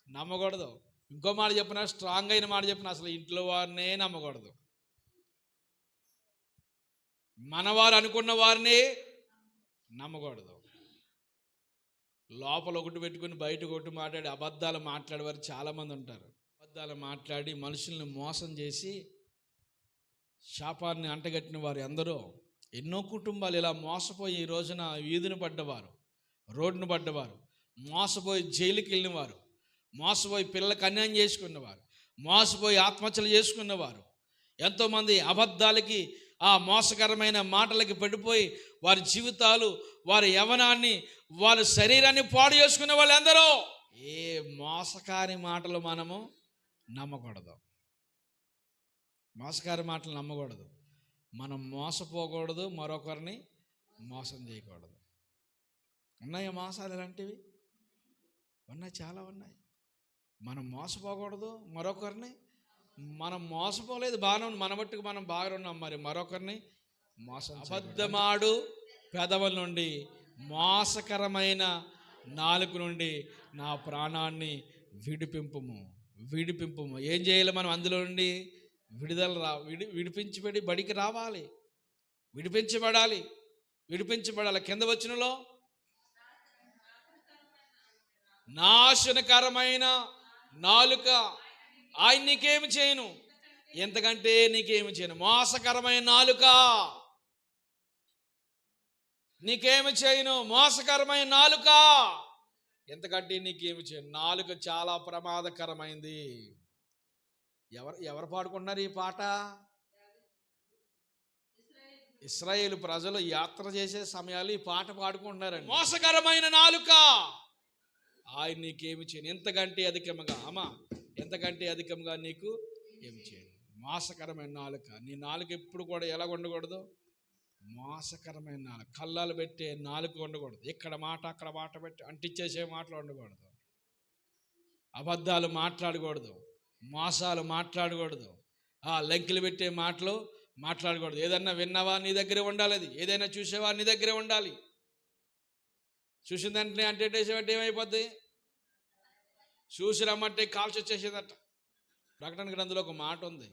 నమ్మకూడదు. ఇంకో మాట చెప్పిన, స్ట్రాంగ్ అయిన మాట చెప్పిన, అసలు ఇంట్లో వారినే నమ్మకూడదు. మనవారు అనుకున్న వారిని నమ్మకూడదు. లోపల ఒకటి పెట్టుకుని బయట ఒకటి మాట్లాడి అబద్ధాలు మాట్లాడేవారు చాలామంది ఉంటారు. అబద్ధాలు మాట్లాడి మనుషుల్ని మోసం చేసి శాపాన్ని అంటగట్టిన వారు ఎందరో. ఎన్నో కుటుంబాలు ఇలా మోసపోయి ఈ రోజున వీధిని పడ్డవారు, రోడ్డును పడ్డవారు, మోసపోయి జైలుకి వెళ్ళినవారు, మోసపోయి పిల్లలకు అన్యాయం చేసుకున్నవారు, మోసపోయి ఆత్మహత్యలు చేసుకున్నవారు, ఎంతోమంది అబద్ధాలకి, ఆ మోసకరమైన మాటలకి పడిపోయి వారి జీవితాలు, వారి యవ్వనాన్ని, వారి శరీరాన్ని పాడు చేసుకునే వాళ్ళు ఎందరో. ఏ మోసకారి మాటలు మనము నమ్మకూడదు. మోసకారి మాటలు నమ్మకూడదు. మనం మోసపోకూడదు, మరొకరిని మోసం చేయకూడదు. ఉన్నాయా మోసాలు ఇలాంటివి? ఉన్నాయి, చాలా ఉన్నాయి. మనం మోసపోకూడదు, మరొకరిని మనం మోసపోలేదు, బాగానే ఉంది, మన మట్టుకు మనం బాగా ఉన్నాం, మరి మరొకరిని మోసం. అబద్ధమాడు పెదవుల నుండి, మోసకరమైన నాలుక నుండి నా ప్రాణాన్ని విడిపింపుము. ఏం చేయాలి మనం? అందులో నుండి విడుదల విడిపించబడి బడికి రావాలి, విడిపించబడాలి. కింద వచనంలో నాశనకరమైన నాలుక ఆయన నీకేమి చేయను, ఎంతకంటే నీకేమి చేయను. మోసకరమైన నాలుక నీకేమి చేయను, మోసకరమైన నాలుక ఎంతకంటే నీకేమి చేయను. నాలుక చాలా ప్రమాదకరమైంది. ఎవరు పాడుకుంటున్నారు ఈ పాట? ఇశ్రాయేలు ప్రజలు యాత్ర చేసే సమయాలు ఈ పాట పాడుకుంటున్నారండి. మోసకరమైన నాలుక ఆయన నీకేమి చేయను, ఎంతకంటే అధికముగా, అమ్మా ఎంతకంటే అధికంగా నీకు ఏమి చేయను. మోసకరమైన నాలుక. నీ నాలుక ఎప్పుడు కూడా ఎలా ఉండకూడదు? మోసకరమైన నాలుక. కళ్ళాలు పెట్టే నాలుక ఉండకూడదు. ఇక్కడ మాట అక్కడ మాట పెట్టి అంటించేసే మాటలు ఉండకూడదు. అబద్ధాలు మాట్లాడకూడదు, మోసాలు మాట్లాడకూడదు, లంకిలు పెట్టే మాటలు మాట్లాడకూడదు. ఏదన్నా విన్నావా నీ దగ్గరే ఉండాలి, అది ఏదైనా చూసేవా నీ దగ్గరే ఉండాలి. చూసిన వెంటనే అంటే ఏమైపోద్ది? చూసి రమ్మంటే కాల్చి వచ్చేసేదట. ప్రకటన గ్రంథంలో ఒక మాట ఉంది,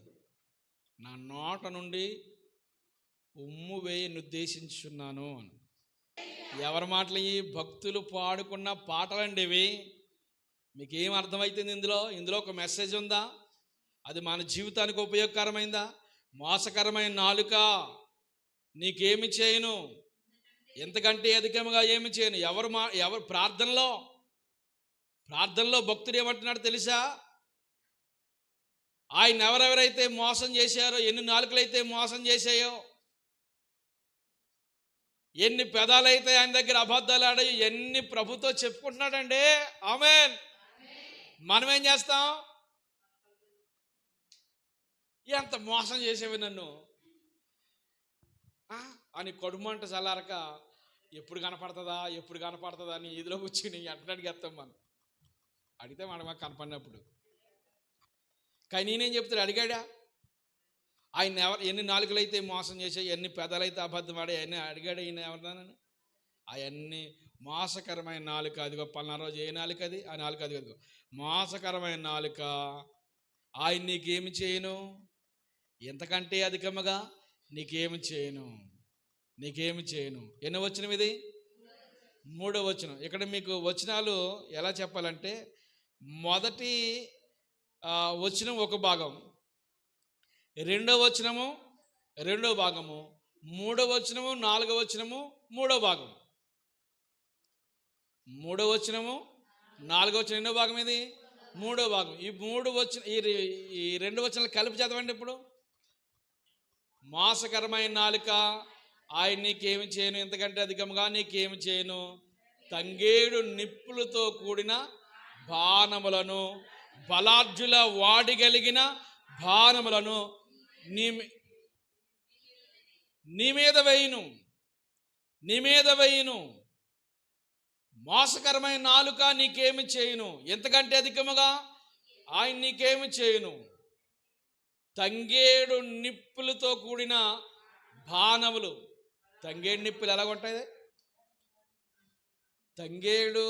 నా నోట నుండి ఉమ్ము వేయని ఉద్దేశించున్నాను అని. ఎవరి మాటలు? ఈ భక్తులు పాడుకున్న పాటలండి ఇవి. మీకేం అర్థమవుతుంది ఇందులో ఒక మెసేజ్ ఉందా? అది మన జీవితానికి ఉపయోగకరమైందా? మోసకరమైన నాలుక నీకేమి చేయను, ఎంతకంటే అధికంగా ఏమి చేయను. ఎవరు ప్రార్థనలో భక్తుడు ఏమంటున్నాడు తెలుసా? ఆయన ఎవరెవరైతే మోసం చేశారో, ఎన్ని నాలుకలైతే మోసం చేశాయో, ఎన్ని పెదాలైతే ఆయన దగ్గర అబద్ధాలు ఆడాయో, ఎన్ని ప్రభుతో చెప్పుకుంటున్నాడండి. ఆమేన్. మనం ఏం చేస్తాం? ఎంత మోసం చేసేవి నన్ను అని కడుమంట చల్లారక ఎప్పుడు కనపడుతుందా అని ఇదిలో కూర్చుని అడిగేస్తాం. మనం అడిగితే మనం కనపడినప్పుడు. కానీ నేనేం చెప్తాడు? అడిగాడా? ఆయన ఎన్ని నాలుకలైతే మోసం చేసాయి, ఎన్ని పెదాలైతే అబద్ధం ఆడే అన్నీ అడిగాడు. ఈయన ఎవరిదానని అవన్నీ మోసకరమైన నాలుక. అదిగో పలానా రోజు ఏ నాలుక అది, ఆ నాలుక అదిగో మోసకరమైన నాలుక. ఆయన నీకేమి చేయను, ఎంతకంటే అధికముగా నీకేమి చేయను. ఎన్నో వచనం ఇది? 3వ వచనం. ఇక్కడ మీకు వచనాలు ఎలా చెప్పాలంటే, మొదటి వచనం ఒక భాగం, 2వ వచనము 2వ భాగము, 3వ వచనము 4వ వచనము 3వ భాగం. 3వ వచనము 4వ వచనం ఎన్నో భాగం ఇది? 3వ భాగం. ఈ 2 వచనాలు కలిపి చదవండి ఇప్పుడు. మోసకరమైన నాలుక, ఆయన నీకేమి చేయను, ఎంతకంటే అధికంగా నీకేమి చేయను. తంగేడు నిప్పులతో కూడిన బాణములను, బలార్జుల వాడిగలిగిన బాణములను నీ మీద వేయును, నీ మీద వేయును. మోసకరమైన నాలుక నీకేమి చేయను, ఎంతకంటే అధికముగా ఆయన నీకేమి చేయను. తంగేడు నిప్పులతో కూడిన బాణములు. తంగేడు నిప్పులు ఎలా ఉంటాయి? తంగేడు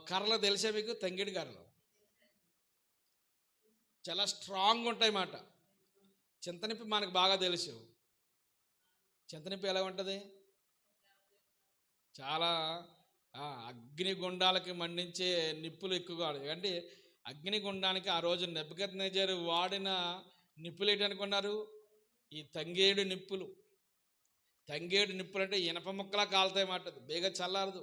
కర్రలు తెలుసా మీకు? తంగేడు కర్రలు చాలా స్ట్రాంగ్ ఉంటాయి మాట. చింతనిప్పి మనకు బాగా తెలుసు. చింతనిప్పి ఎలా ఉంటుంది? చాలా అగ్నిగుండాలకి మండించే నిప్పులు ఎక్కువగా. అంటే అగ్నిగుండానికి ఆ రోజు నెబుకద్నెజరు వాడిన నిప్పులు ఏంటనుకున్నారు? ఈ తంగేడు నిప్పులు. తంగేడు నిప్పులు అంటే ఇనప ముక్కలా కాలుతాయి మాట. బేగా చల్లారదు.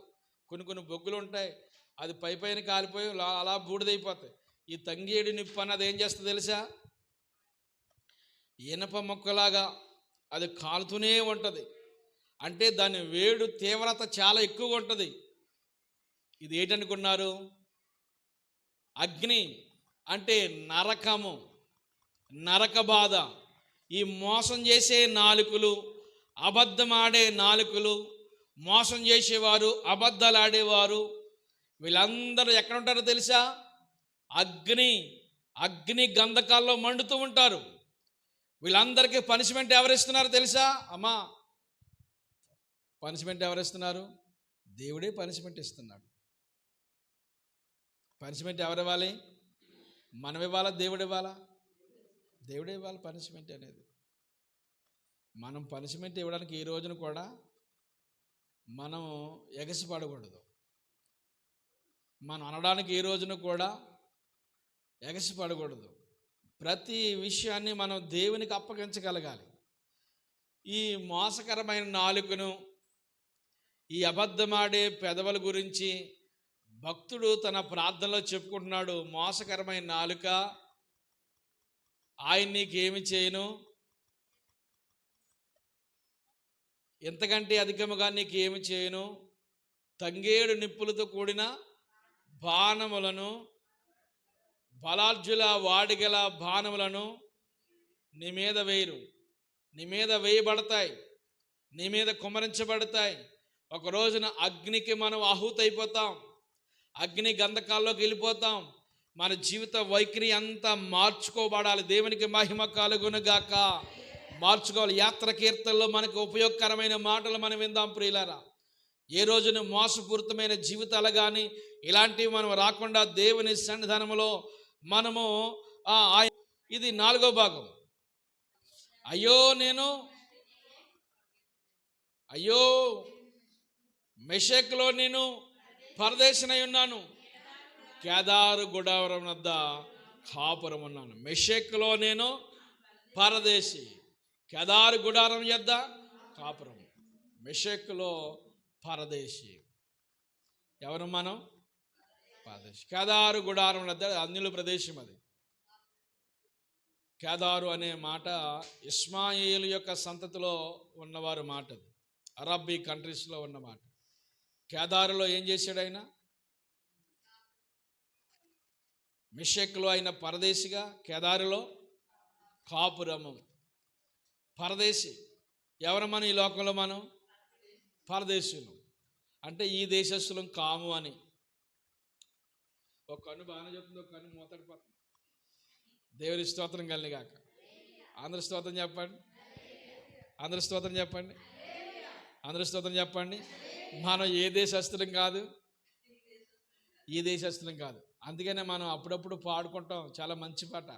కొన్ని బొగ్గులు ఉంటాయి, అది పైన కాలిపోయి అలా బూడిదైపోతాయి. ఈ తంగేడు నిప్పు అన్నది ఏం చేస్తుంది తెలుసా? ఇనప ముక్కలాగా అది కాలుతూనే ఉంటుంది. అంటే దాని వేడు తీవ్రత చాలా ఎక్కువగా ఉంటుంది. ఇది ఏంటనుకున్నారు? అగ్ని అంటే నరకము, నరక బాధ. ఈ మోసం చేసే నాలుకలు, అబద్ధమాడే నాలుకలు, మోసం చేసేవారు, అబద్ధాలు ఆడేవారు, వీళ్ళందరూ ఎక్కడ ఉంటారో తెలుసా? అగ్ని గంధకాల్లో మండుతూ ఉంటారు. వీళ్ళందరికీ పనిష్మెంట్ ఎవరిస్తున్నారు తెలుసా? అమ్మా, పనిష్మెంట్ ఎవరిస్తున్నారు? దేవుడే పనిష్మెంట్ ఇస్తున్నాడు. పనిష్మెంట్ ఎవరు ఇవ్వాలి? మనం ఇవ్వాలా? దేవుడు ఇవ్వాలా? దేవుడే ఇవ్వాలి పనిష్మెంట్ అనేది. మనం పనిష్మెంట్ ఇవ్వడానికి ఈ రోజున కూడా మనం ఎగసిపడకూడదు. మనం అనడానికి ఈ రోజున కూడా ఎగసిపడకూడదు. ప్రతి విషయాన్ని మనం దేవునికి అప్పగించగలగాలి. ఈ మోసకరమైన నాలుకను, ఈ అబద్ధమాడే పెదవుల గురించి భక్తుడు తన ప్రార్థనలో చెప్పుకుంటున్నాడు. మోసకరమైన నాలుక, ఆయన నీకేమి చేయను, ఎంతకంటే అధికముగా నీకేమి చేయను. తంగేడు నిప్పులతో కూడిన బాణములను, బలార్జుల వాడిగల బాణములను నీ మీద వేయరు. నీ మీద వేయబడతాయి, నీ మీద కుమ్మరించబడతాయి. ఒక రోజున అగ్నికి మనం ఆహుతైపోతాం, అగ్ని గంధకాల్లోకి వెళ్ళిపోతాం. మన జీవిత వైఖరి అంతా మార్చుకోబడాలి. దేవునికి మహిమ కలుగునుగాక. మార్చుకోవాలి. యాత్ర కీర్తనలో మనకు ఉపయోగకరమైన మాటలు మనం విందాం ప్రియులారా. ఏ రోజున మోసపూరితమైన జీవితాలు కానీ ఇలాంటివి మనం రాకుండా దేవుని సన్నిధానంలో మనము ఇది 4వ భాగం. అయ్యో మెషెక్లో నేను పరదేశినై ఉన్నాను, కేదారు గుడారం వద్ద కాపురం ఉన్నాను. మెషెక్లో నేను పరదేశి, కేదారు గుడారం యొద్ద కాపురం. మెషెక్లో పరదేశి. ఎవరు మనం? పరదేశి. కేదారు గుడారం వద్ద అన్యుల ప్రదేశం. అది కేదారు అనే మాట ఇస్మాయిలు యొక్క సంతతిలో ఉన్నవారు మాట. అది అరబ్బీ కంట్రీస్లో ఉన్న మాట. కేదారులో ఏం చేశాడు ఆయన? మెషెక్లో ఆయన పరదేశిగా, కేదారులో కాపురము. పరదేశి. ఎవరు మనం ఈ లోకంలో? మనం పరదేశులు. అంటే ఈ దేశస్తులం కాము అని. ఒక కన్ను బాగానే చెప్తుంది, ఒక కన్ను మూతడిపోతుంది. దేవుని స్తోత్రం కలిగాక. ఆంధ్ర స్తోత్రం చెప్పండి, ఆంధ్ర స్తోత్రం చెప్పండి, ఆంధ్ర స్తోత్రం చెప్పండి. మనం ఏ దేశస్తులం కాదు, ఈ దేశస్తులం కాదు. అందుకనే మనం అప్పుడప్పుడు పాడుకుంటాం చాలా మంచి పాట.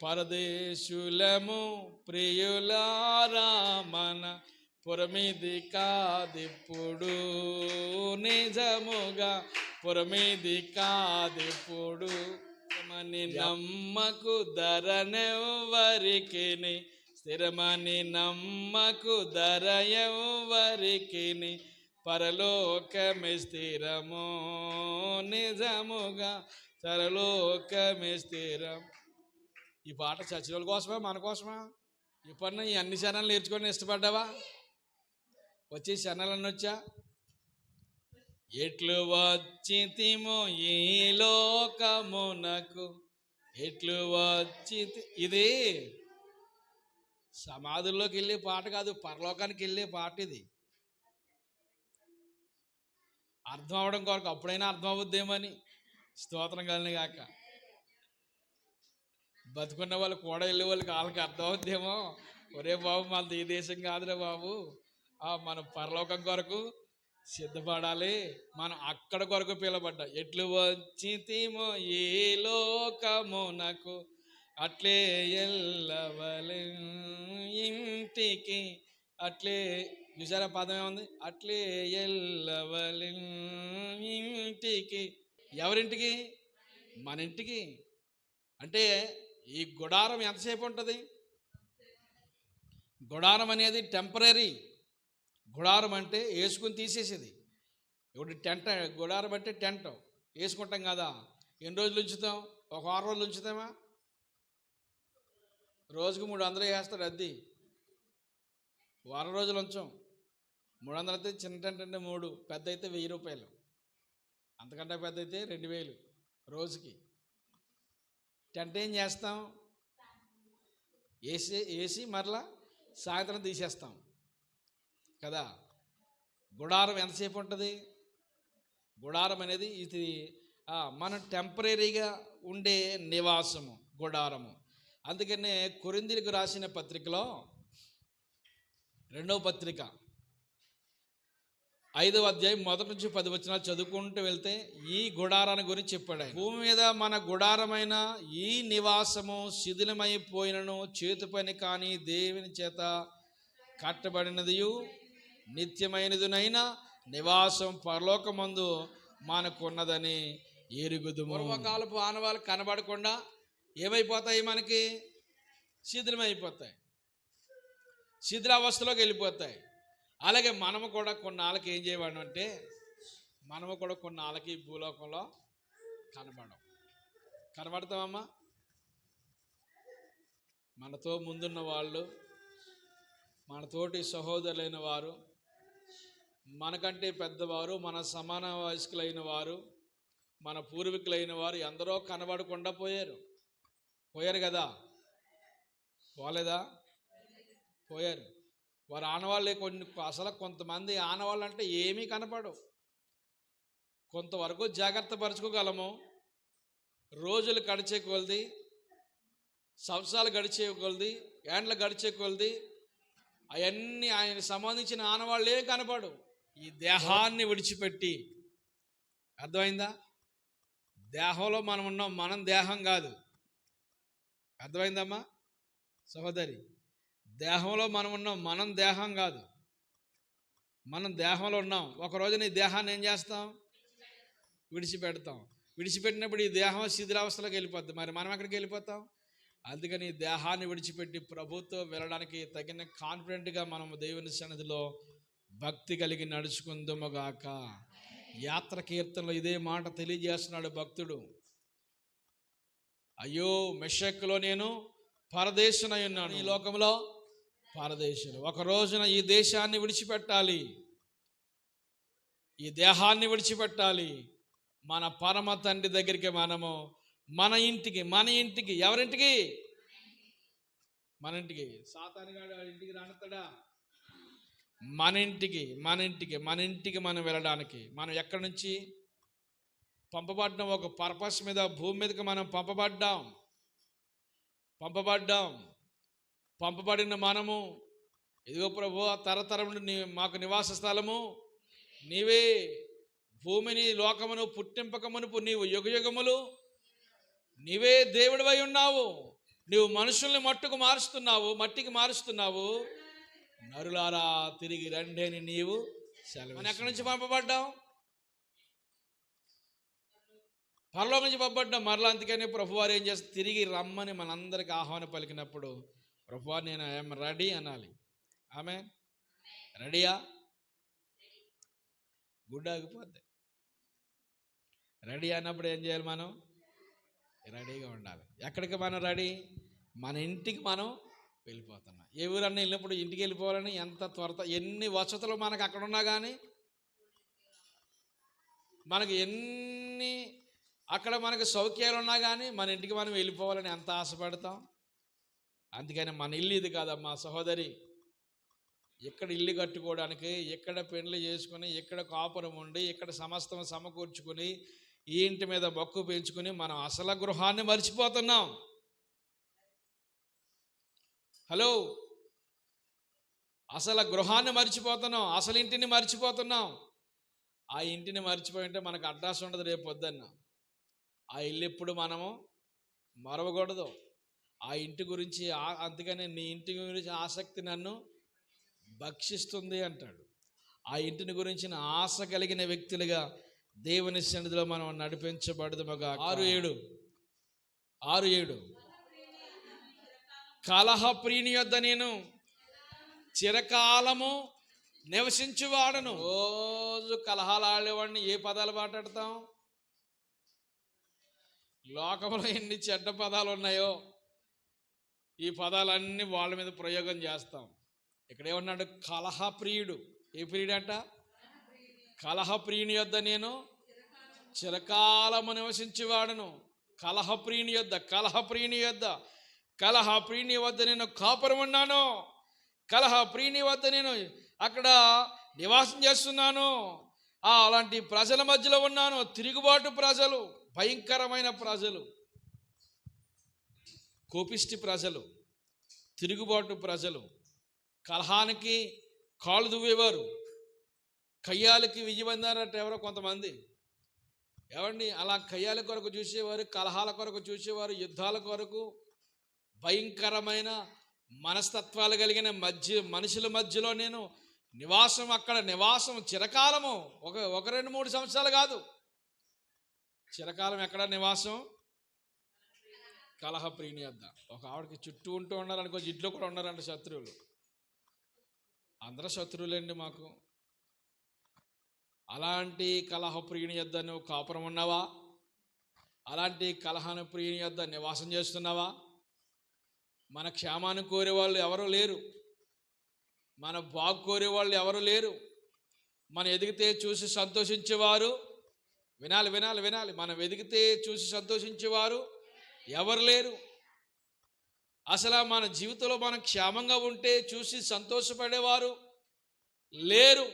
పరదేశులము ప్రియులారా మన పురమిది కాదిప్పుడు, నిజముగా పురమిది కాదిప్పుడు. మని నమ్మకు ధరనెవ్వరికి, స్థిరమని నమ్మకు ధర ఎవ్వరికి, పరలోకమే స్థిరము, నిజముగా పరలోకమే స్థిరం. ఈ పాట చర్చిల వాళ్ళ కోసమా మన కోసమా? ఇప్పుడన్నా ఈ అన్ని ఛానళ్ళు నేర్చుకొని ఇష్టపడ్డావా? వచ్చి ఛానళ్ళన్నీ వచ్చా? ఎట్లు వచ్చితిమో ఈ లోకమునకు ఎట్లు వచ్చి, ఇది సమాధుల్లోకి వెళ్ళే పాట కాదు, పరలోకానికి వెళ్ళే పాట. ఇది అర్థం అవడం కొరకు అప్పుడైనా అర్థం అవుద్దేమని. స్తోత్రం కలిగిన గాక. బతుకున్న వాళ్ళు కూడా వెళ్ళే వాళ్ళకి వాళ్ళకి అర్థం అవుద్దేమో, ఒరే బాబు మనది ఈ దేశం కాదురా బాబు, మనం పరలోకం కొరకు సిద్ధపడాలి, మనం అక్కడ కొరకు పిలబడ్డా. ఎట్లు వచ్చితిమో ఈ లోకమునకు అట్లే ఎల్లవలె ఇంటికి. అట్లే చూసారా పదం ఏముంది? అట్లే ఎల్లవలె ఇంటికి. ఎవరింటికి? మన ఇంటికి. అంటే ఈ గుడారం ఎంతసేపు ఉంటుంది? గుడారం అనేది టెంపరీ. గుడారం అంటే వేసుకుని తీసేసేది. ఇప్పుడు టెంట్, గుడారం అంటే టెంట్ వేసుకుంటాం కదా. ఎన్ని రోజులు ఉంచుతాం? ఒక 6 రోజులు ఉంచుతామా? రోజుకు 300 వేస్తాడు అద్దె. వారం రోజులు ఉంచాం. 300 అయితే చిన్న టెంట్ అంటే 3, పెద్ద అయితే 1000 రూపాయలు, అంతకంటే పెద్ద అయితే 2000 రోజుకి. టెంట్ ఏం చేస్తాం? వేసి మరలా సాయంత్రం తీసేస్తాం కదా. గుడారం ఎంతసేపు ఉంటుంది? గుడారం అనేది ఇది మనం టెంపరీగా ఉండే నివాసము, గుడారము. అందుకనే కొరింథీయులకు రాసిన పత్రికలో 2వ పత్రిక 5వ అధ్యాయం 1 నుంచి 10 వచనాలు చదువుకుంటూ వెళ్తే ఈ గుడారాన్ని గురించి చెప్పాడు. భూమి మీద మన గుడారమైన ఈ నివాసము శిథిలమైపోయినను చేతు పని కానీ దేవుని చేత కట్టబడినదియు నిత్యమైనదినైన నివాసం పరలోకమందు మనకున్నదని ఎరుగుదుము. పూర్వకాలపు ఆనవాళ్ళు కనబడకుండా ఏమైపోతాయి? మనకి శిథిలమైపోతాయి, శిథిలావస్థలోకి వెళ్ళిపోతాయి. అలాగే మనము కూడా కొన్నాళ్ళకి ఏం చేయబడం అంటే, మనము కూడా కొన్నాళ్ళకి భూలోకంలో కనబడతామమ్మా. మనతో ముందున్న వాళ్ళు, మనతోటి సహోదరులైన వారు, మనకంటే పెద్దవారు, మన సమాన వయస్కులైన వారు, మన పూర్వీకులైన వారు ఎందరో కనబడకుండా పోయారు కదా. పోలేదా? పోయారు. వారు ఆనవాళ్ళే. అసలు కొంతమంది ఆనవాళ్ళు అంటే ఏమీ కనపడవు. కొంతవరకు జాగ్రత్త పరుచుకోగలము. రోజులు గడిచే కొలది, సంవత్సరాలు గడిచే కొలది, ఏండ్లు గడిచే కొలది అవన్నీ ఆయన సంబంధించిన ఆనవాళ్ళు ఏం కనపడు. ఈ దేహాన్ని విడిచిపెట్టి, అర్థమైందా? దేహంలో మనం ఉన్నాం, మనం దేహం కాదు. అర్థమైందమ్మా సహోదరి? దేహంలో మనం ఉన్నాం, మనం దేహం కాదు. మనం దేహంలో ఉన్నాం. ఒకరోజు నీ దేహాన్ని ఏం చేస్తాం? విడిచిపెడతాం. విడిచిపెట్టినప్పుడు ఈ దేహం శిథిలావస్థలోకి వెళ్ళిపోద్ది. మరి మనం ఎక్కడికి వెళ్ళిపోతాం? అందుకని ఈ దేహాన్ని విడిచిపెట్టి ప్రభుతో వెళ్ళడానికి తగిన కాన్ఫిడెంట్గా మనం దేవుని సన్నిధిలో భక్తి కలిగి నడుచుకుందుముగాక. యాత్ర కీర్తనలో ఇదే మాట తెలియజేస్తున్నాడు భక్తుడు. అయ్యో మెషెక్లో నేను పరదేశునై ఉన్నాను, ఈ లోకంలో పరదేశులు. ఒక రోజున ఈ దేశాన్ని విడిచిపెట్టాలి, ఈ దేహాన్ని విడిచిపెట్టాలి. మన పరమ తండ్రి దగ్గరికి మనము, మన ఇంటికి ఎవరింటికి? మన ఇంటికి. సాతానుగాడు ఇంటికి రానతాడా? మన ఇంటికి మనం వెళ్ళడానికి. మనం ఎక్కడి నుంచి పంపబడ్డాం? ఒక పర్పస్ మీద భూమి మీదకి మనం పంపబడిన మనము, ఇదిగో ప్రభు తరతరములు మాకు నివాస స్థలము నీవే. భూమిని లోకమును పుట్టింపకమునుపు నీవు యుగయుగములు నీవే దేవుడివై ఉన్నావు. నీవు మనుషుల్ని మట్టికి మారుస్తున్నావు. నరులారా తిరిగి రండి అని నీవు సెలవు. మనం ఎక్కడి నుంచి పంపబడ్డాం? పరలోకం నుంచి పంపబడ్డాం. మరలా అందుకని ప్రభువారు ఏం చేస్తారు? తిరిగి రమ్మని మనందరికి ఆహ్వానం పలికినప్పుడు ప్రభువారు నేను ఐఎమ్ రెడీ అనాలి. ఆమె రెడీయా? గుడ్ ఆగిపోద్ది. రెడీ అన్నప్పుడు ఏం చేయాలి? మనం రెడీగా ఉండాలి. ఎక్కడికి మనం రెడీ? మన ఇంటికి మనం వెళ్ళిపోతున్నాం. ఏ ఊరన్నా వెళ్ళినప్పుడు ఇంటికి వెళ్ళిపోవాలని ఎంత త్వరత, ఎన్ని వసతులు మనకు అక్కడ ఉన్నా కానీ, మనకు ఎన్ని అక్కడ మనకు సౌఖ్యాలు ఉన్నా కానీ మన ఇంటికి మనం వెళ్ళిపోవాలని ఎంత ఆశపడతాం. అందుకని మన ఇల్లు ఇది కాదమ్మా సహోదరి. ఇక్కడ ఇల్లు కట్టుకోవడానికి, ఇక్కడ పెండ్లు చేసుకుని, ఇక్కడ కాపురం ఉండి, ఇక్కడ సమస్తం సమకూర్చుకుని, ఈ ఇంటి మీద మొక్కు పెంచుకుని మనం అసలు గృహాన్ని మర్చిపోతున్నాం. హలో, అసలు గృహాన్ని మర్చిపోతున్నాం, అసలు ఇంటిని మర్చిపోతున్నాం. ఆ ఇంటిని మర్చిపోయింటే మనకు అడ్డాస్ ఉండదు రేపు పొద్దున్న. ఆ ఇల్లు ఎప్పుడు మనము మరవకూడదు. ఆ ఇంటి గురించి అందుకని నీ ఇంటి గురించి ఆసక్తి నన్ను భక్షిస్తుంది అంటాడు. ఆ ఇంటిని గురించిన ఆశ కలిగిన వ్యక్తులుగా దేవుని సన్నిధిలో మనం నడిపించబడదుముగా. 6:7 కలహప్రియుని యొద్ద నేను చిరకాలము నివసించువాడను. రోజు కలహాలు ఆడేవాడిని ఏ పదాలు మాట్లాడతాం? లోకంలో ఎన్ని చెడ్డ పదాలు ఉన్నాయో ఈ పదాలన్నీ వాళ్ళ మీద ప్రయోగం చేస్తాం. ఇక్కడ ఏమన్నాడు? కలహప్రియుడు. ఏ ప్రియుడు అంట? కలహప్రియుని యొద్ద నేను చిరకాలము నివసించేవాడును. కలహప్రియుని వద్ద నేను కాపురం ఉన్నాను. కలహప్రియుని వద్ద నేను అక్కడ నివాసం చేస్తున్నాను. అలాంటి ప్రజల మధ్యలో ఉన్నాను. తిరుగుబాటు ప్రజలు, భయంకరమైన ప్రజలు, కోపిష్టి ప్రజలు, తిరుగుబాటు ప్రజలు, కలహానికి కాళ్ళు దువ్వేవారు, కయ్యాలకి విజయబందారంటే ఎవరో కొంతమంది. ఏమండి, అలా కయ్యాల కొరకు చూసేవారు, కలహాల కొరకు చూసేవారు, యుద్ధాల కొరకు, భయంకరమైన మనస్తత్వాలు కలిగిన మనుషుల మధ్యలో నేను నివాసం, అక్కడ నివాసం చిరకాలము, ఒక 2-3 సంవత్సరాలు కాదు, చిరకాలం ఎక్కడ నివాసం? కలహప్రియుని యొద్ద. ఒక ఆవిడకి చుట్టూ ఉంటూ ఉన్నారనుకో, ఇంట్లో కూడా ఉన్నారంట శత్రువులు. అందరూ శత్రువులేండి మాకు. అలాంటి కలహప్రియుని యొద్ద నువ్వు కాపురం ఉన్నావా? అలాంటి కలహప్రియుని యొద్ద నివాసం చేస్తున్నావా? మన క్షేమాన్ని కోరేవాళ్ళు ఎవరు లేరు, మన బాగు కోరేవాళ్ళు ఎవరు లేరు. మనం ఎదిగితే చూసి సంతోషించేవారు, వినాలి, మనం ఎదిగితే చూసి సంతోషించేవారు ఎవరు లేరు. అసలు మన జీవితంలో మనం క్షేమంగా ఉంటే చూసి సంతోషపడేవారు లేరు.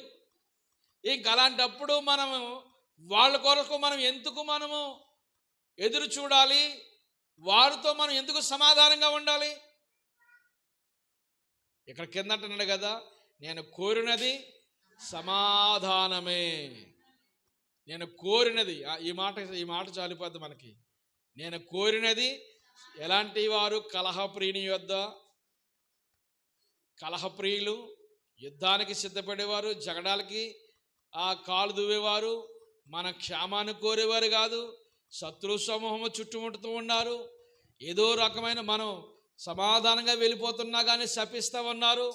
ఇంక అలాంటప్పుడు మనము వాళ్ళ కొరకు మనం ఎందుకు మనము ఎదురు చూడాలి? వారితో మనం ఎందుకు సమాధానంగా ఉండాలి? ఇక్కడ కింద అంటున్నాడు కదా, నేను కోరినది సమాధానమే. నేను కోరినది, ఈ మాట చాలిపోద్ది మనకి. నేను కోరినది ఎలాంటి వారు? కలహప్రియుని యొద్ద. కలహప్రియులు యుద్ధానికి సిద్ధపడేవారు, జగడాలకి కాలు దువ్వేవారు, మన క్షేమాన్ని కోరేవారు కాదు. శత్రు సమూహము చుట్టుముడుతూ ఉన్నారు. ఏదో రకమైన మనం సమాధానంగా వెళ్ళిపోతున్నా కానీ శపిస్తూ ఉన్నారు.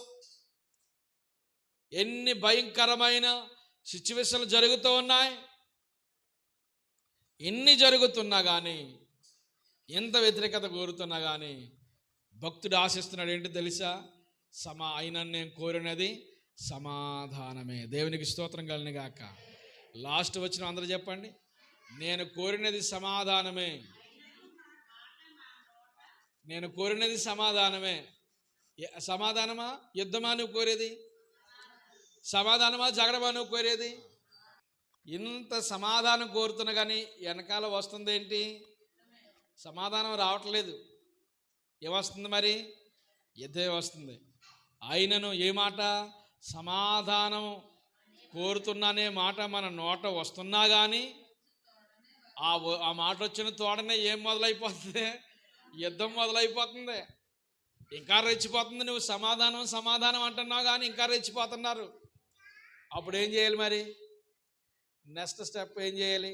ఎన్ని భయంకరమైన సిచ్యువేషన్లు జరుగుతూ ఉన్నాయి. ఎన్ని జరుగుతున్నా కానీ, ఎంత వ్యతిరేకత కోరుతున్నా కానీ భక్తుడు ఆశిస్తున్నాడు ఏంటి తెలుసా? ఆయన నేను కోరినది సమాధానమే. దేవునికి స్తోత్రం కలిగిన గాక. లాస్ట్ వచ్చిన అందరూ చెప్పండి, నేను కోరినది సమాధానమే. నేను కోరినది సమాధానమే. సమాధానమా యుద్ధమా నువ్వు కోరేది? సమాధానమా జగడమా నువ్వు కోరేది? ఇంత సమాధానం కోరుతున్నా కానీ వెనకాల వస్తుంది ఏంటి? సమాధానం రావట్లేదు. ఏమొస్తుంది మరి? యుద్ధమే వస్తుంది. ఆయనను ఏ మాట? సమాధానం కోరుతున్నానే మాట మన నోట వస్తున్నా కానీ ఆ మాట వచ్చిన తోడనే ఏం మొదలైపోతుంది? యుద్ధం మొదలైపోతుంది. ఇంకా రెచ్చిపోతుంది. నువ్వు సమాధానం అంటున్నావు కానీ ఇంకా రెచ్చిపోతున్నారు. అప్పుడు ఏం చేయాలి మరి? నెక్స్ట్ స్టెప్ ఏం చేయాలి?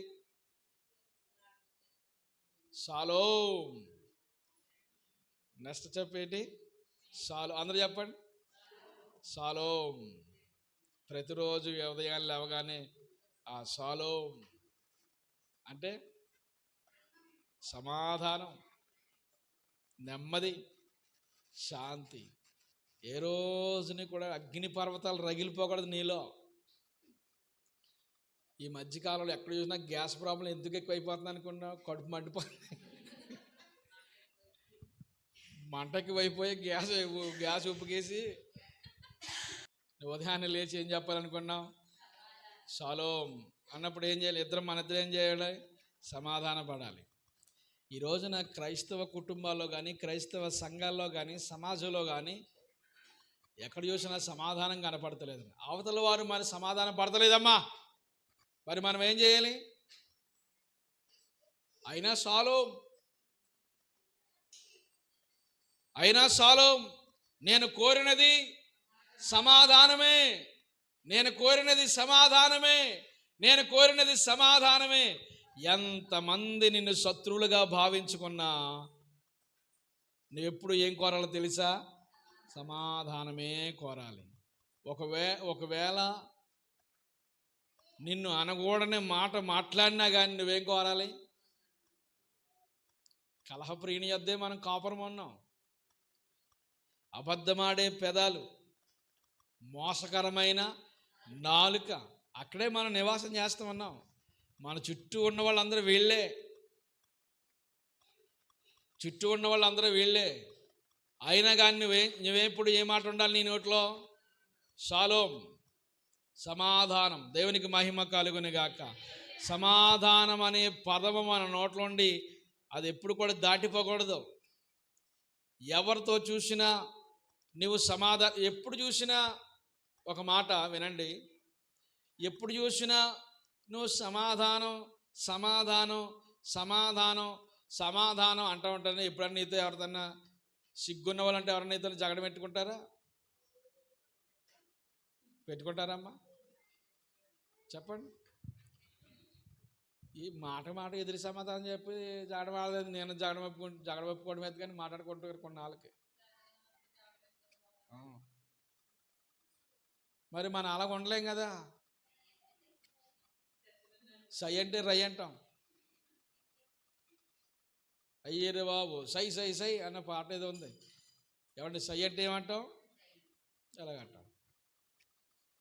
షాలోమ్. నెక్స్ట్ స్టెప్ ఏంటి? అందరూ చెప్పండి, షాలోమ్. ప్రతిరోజు ఉదయాన్ని లేవగానే ఆ షాలోమ్ అంటే సమాధానం, నెమ్మది, శాంతి. ఏ రోజుని కూడా అగ్ని పర్వతాలు రగిలిపోకూడదు నీలో. ఈ మధ్యకాలంలో ఎక్కడ చూసినా గ్యాస్ ప్రాబ్లం ఎందుకు ఎక్కువైపోతుంది అనుకున్నా? కడుపు మండిపోతుంది. మంటకి అయిపోయి గ్యాస్ ఉప్పుకేసి ఉదయాన్నే లేచి ఏం చెప్పాలనుకున్నాం? షాలోమ్ అన్నప్పుడు ఏం చేయాలి? మన ఇద్దరు ఏం చేయాలి? సమాధాన పడాలి. ఈ రోజున క్రైస్తవ కుటుంబాల్లో కానీ, క్రైస్తవ సంఘాల్లో కానీ, సమాజంలో కానీ ఎక్కడ చూసినా సమాధానం కనపడతలేదు. అవతల వారు మరి సమాధానం పడతలేదమ్మా, మరి మనం ఏం చేయాలి? అయినా షాలోమ్, నేను కోరినది సమాధానమే, నేను కోరినది సమాధానమే. ఎంతమంది నిన్ను శత్రువులుగా భావించుకున్నా నువ్వు ఎప్పుడు ఏం కోరాలో తెలుసా? సమాధానమే కోరాలి. ఒకవేళ నిన్ను అనకూడని మాట మాట్లాడినా కానీ నువ్వేం కోరాలి? కలహప్రియుని యొద్దే మనం కాపురం ఉన్నాం. అబద్ధమాడే పెదాలు, మోసకరమైన నాలుక, అక్కడే మనం నివాసం చేస్తామన్నాం. మన చుట్టూ ఉన్న వాళ్ళందరూ వీళ్ళే. అయినా కానీ నువ్వేప్పుడు ఏ మాట ఉండాలి నీ నోట్లో? షాలోమ్, సమాధానం. దేవునికి మహిమ కలుగును గాక. సమాధానం అనే పదము మన నోట్లోండి అది ఎప్పుడు కూడా దాటిపోకూడదు. ఎవరితో చూసినా నువ్వు ఎప్పుడు చూసినా ఒక మాట వినండి, ఎప్పుడు చూసినా నువ్వు సమాధానం అంటూ ఉంటాను. ఎప్పుడన్నా నీతో ఎవరిదన్నా సిగ్గున్న వాళ్ళంటే ఎవరన్నా నీతో జగడం పెట్టుకుంటారమ్మా? చెప్పండి. ఈ మాట ఎదురు సమాధానం చెప్పి జాడవాడలేదు. నేను జగడమొప్పుకోవడం అయితే కానీ మాట్లాడుకుంటారు కొన్నాళ్ళకి. మరి మనం అలా ఉండలేం కదా. సై అంటే రై అంటాం. అయ్యేరే బాబు సై సై సై అన్న పాట ఏదో ఉంది. ఏమంటే సై అంటే ఏమంటాం? ఎలాగంటాం?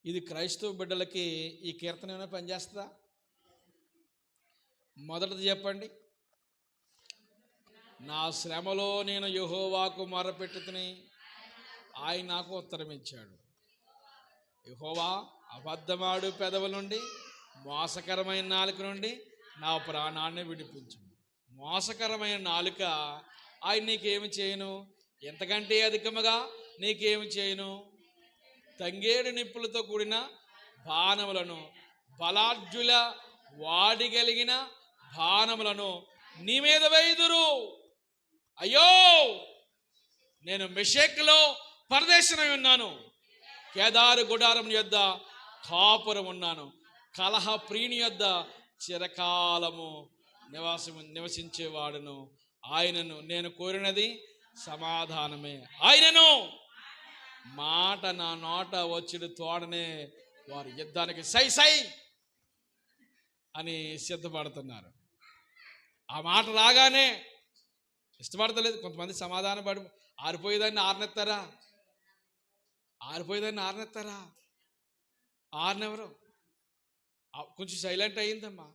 ఇది క్రైస్తవ బిడ్డలకి ఈ కీర్తన ఏమైనా పనిచేస్తుందా? మొదటిది చెప్పండి. నా శ్రమలో నేను యెహోవాకు మొరపెట్టుకుని ఆయన నాకు ఉత్తరం ఇచ్చాడు. యెహోవా, అబద్ధమాడు పెదవుల నుండి, మోసకరమైన నాలుక నుండి నా ప్రాణాన్ని విడిపించు. మోసకరమైన నాలుక ఆయన నీకేమి చేయను? ఎంతకంటే అధికముగా నీకేమి చేయను? తంగేడు నిప్పులతో కూడిన బాణములను, బలాఢ్యుల వాడిగలిగిన బాణములను నీ మీద వేయుదురు. అయ్యో, నేను మెషెక్లో పరదేశమై ఉన్నాను, కేదారు గుడారం యొద్ద కాపురం ఉన్నాను, కలహ ప్రియుని యొద్ద చిరకాలము నివసించేవాడును. ఆయనను నేను కోరినది సమాధానమే. ఆయనను మాట నా నోట వచ్చి తోడనే వారు యుద్ధానికి సై సై అని సిద్ధపడుతున్నారు. ఆ మాట రాగానే ఇష్టపడతలేదు. కొంతమంది సమాధానం పడి ఆరిపోయేదాన్ని ఆరినెత్తారా? ఆరినెవరు? కొంచెం సైలెంట్ అయ్యిందమ్మా,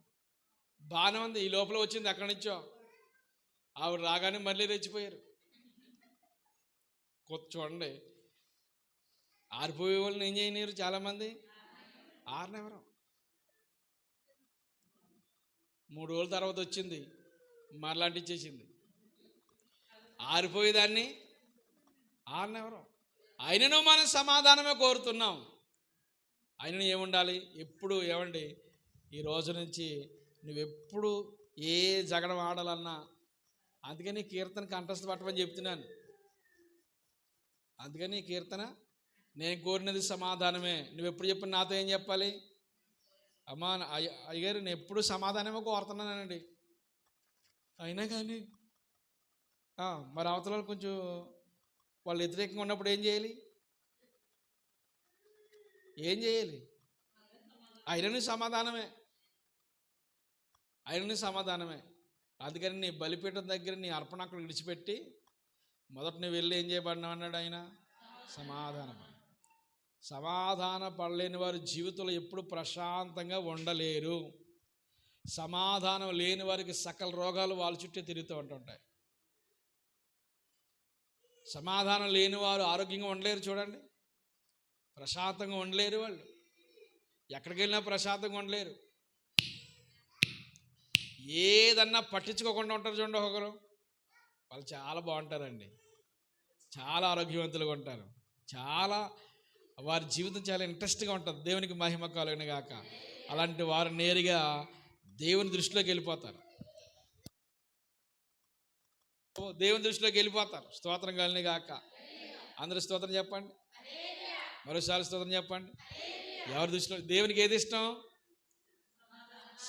బాగానే ఉంది. ఈ లోపల వచ్చింది ఎక్కడి నుంచో, ఆవిడ రాగానే మళ్ళీ రెచ్చిపోయారు. చూడండి, ఆరిపోయే వాళ్ళని ఏం చేయలేరు చాలామంది. ఆరినెవరు? 3 రోజుల తర్వాత వచ్చింది, మరలాంటి ఇచ్చేసింది. ఆరిపోయేదాన్ని ఆరినెవరు? ఆయనను మనం సమాధానమే కోరుతున్నాం. ఆయనను ఏముండాలి? ఎప్పుడు ఏమండి, ఈ రోజు నుంచి నువ్వెప్పుడు ఏ జగడం ఆడాలన్నా, అందుకని కీర్తన కంఠస్థ పట్టమని చెప్తున్నాను. అందుకని కీర్తన నేను కోరినది సమాధానమే. నువ్వెప్పుడు చెప్పిన నాతో ఏం చెప్పాలి? అమ్మా అయ్యగారు, నేను ఎప్పుడు సమాధానమే కోరుతున్నానండి. అయినా కానీ మరి అవతల కొంచెం వాళ్ళు వ్యతిరేకంగా ఉన్నప్పుడు ఏం చేయాలి? ఆయనని సమాధానమే. అందుకని నీ బలిపీఠం దగ్గర నీ అర్పణ అక్కడ విడిచిపెట్టి మొదట నువ్వు వెళ్ళి ఏం చేయబడినావు అన్నాడు ఆయన? సమాధాన పడలేని వారు జీవితంలో ఎప్పుడు ప్రశాంతంగా ఉండలేరు. సమాధానం లేని వారికి సకల రోగాలు వాళ్ళ చుట్టూ తిరుగుతూ ఉంటుంటాయి. సమాధానం లేని వారు ఆరోగ్యంగా ఉండలేరు. చూడండి, ప్రశాంతంగా ఉండలేరు. వాళ్ళు ఎక్కడికి వెళ్ళినా ప్రశాంతంగా ఉండలేరు. ఏదన్నా పట్టించుకోకుండా ఉంటారు. చూడండి, ఒకరు వాళ్ళు చాలా బాగుంటారండి, చాలా ఆరోగ్యవంతులుగా ఉంటారు, చాలా వారి జీవితం చాలా ఇంట్రెస్ట్గా ఉంటుంది. దేవునికి మహిమ కలుగును గాక. అలాంటి వారు నేరుగా దేవుని దృష్టిలోకి వెళ్ళిపోతారు. దేవుని దృష్టిలోకి వెళ్ళిపోతారు. స్తోత్రం కలుగును గాక. అందరూ స్తోత్రం చెప్పండి. మరోసారి స్తోత్రం చెప్పండి. ఎవరి దృష్టిలో దేవునికి ఏది ఇష్టం?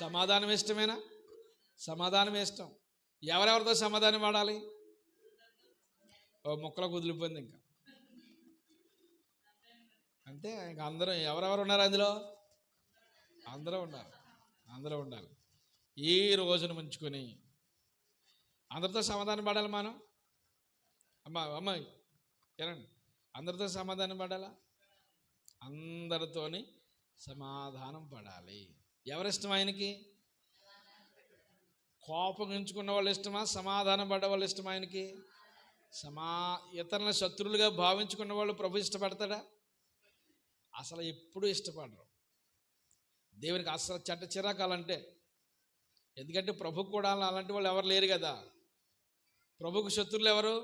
సమాధానం ఇష్టమేనా? సమాధానం ఇష్టం. ఎవరెవరితో సమాధానం పడాలి? ఓ ముక్కలో కుదిలిపోయింది. ఇంకా అంటే ఇంకా అందరూ ఎవరెవరు ఉన్నారు అందులో? అందరూ ఉన్నారు. అందరూ ఉండాలి. ఈ రోజును ముంచుకొని అందరితో సమాధానం పడాలి మనం. అమ్మాయి ఏనండి, అందరితో సమాధానం పడాలా? అందరితోని సమాధానం పడాలి. ఎవరిష్టం ఆయనకి? కోపం ఉంచుకున్న వాళ్ళు ఇష్టమా? సమాధానం పడ్డ వాళ్ళు ఇష్టమా ఆయనకి? ఇతరుల శత్రువులుగా భావించుకున్న వాళ్ళు ప్రభు ఇష్టపడతాడా? అసలు ఎప్పుడూ ఇష్టపడరు. దేవునికి అసలు చెడ్డ చిరాకాలంటే. ఎందుకంటే ప్రభు కూడా అలాంటి వాళ్ళు ఎవరు లేరు కదా. ప్రభుకు శత్రువులు ఎవరు?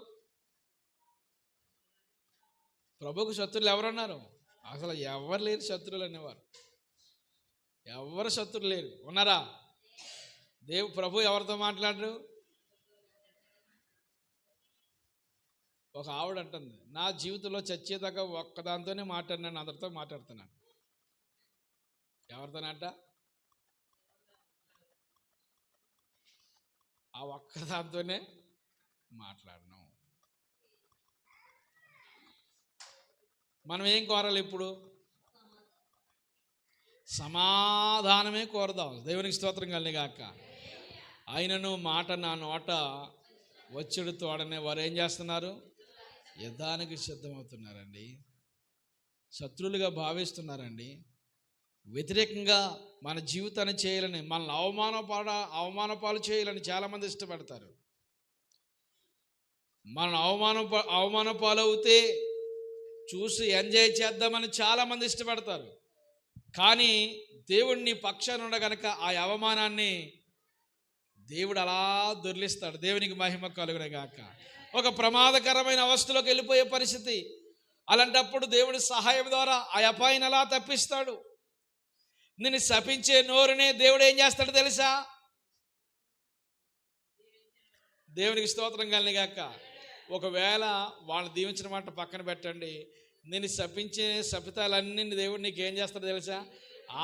ప్రభుకు శత్రువులు ఎవరున్నారు? అసలు ఎవరు లేరు శత్రువులు అనేవారు. ఎవరు శత్రువులు లేరు. ఉన్నారా? ప్రభు ఎవరితో మాట్లాడరు? ఒక ఆవిడ అంటుంది, నా జీవితంలో చచ్చేదాకా ఒక్కదాంతోనే మాట్లాడినాను, అందరితో మాట్లాడుతున్నాను. ఎవరితోనంట? ఆ ఒక్కదాంతోనే మాట్లాడను. మనం ఏం కోరాలి ఇప్పుడు? సమాధానమే కోరదాం. దేవునికి స్తోత్రం కలుగును గాక. ఆయనను మాట నా నోట వచ్చుడు తోడనే వారు ఏం చేస్తున్నారు? యుద్ధానికి సిద్ధమవుతున్నారండి. శత్రువులుగా భావిస్తున్నారండి. వ్యతిరేకంగా మన జీవితాన్ని చేయాలని, మనల్ని అవమానపాలు చేయాలని చాలామంది ఇష్టపడతారు. మనం అవమానపాలు అవుతే చూసి ఎంజాయ్ చేద్దామని చాలామంది ఇష్టపడతారు. కానీ దేవుడిని పక్షాన ఉండగనక ఆ అవమానాన్ని దేవుడు అలా దొర్లిస్తాడు. దేవునికి మహిమ కలుగును గాక. ఒక ప్రమాదకరమైన అవస్థలోకి వెళ్ళిపోయే పరిస్థితి. అలాంటప్పుడు దేవుడి సహాయం ద్వారా ఆ అపాయాన్ని అలా తప్పిస్తాడు. నిన్ను శపించే నోరునే దేవుడు ఏం చేస్తాడు తెలుసా? దేవునికి స్తోత్రం కలుగును గాక. ఒకవేళ వాళ్ళని దీవించిన మాట పక్కన పెట్టండి, నేను శపించే శపితాలన్నీ దేవుడు నీకు ఏం చేస్తాడు తెలుసా?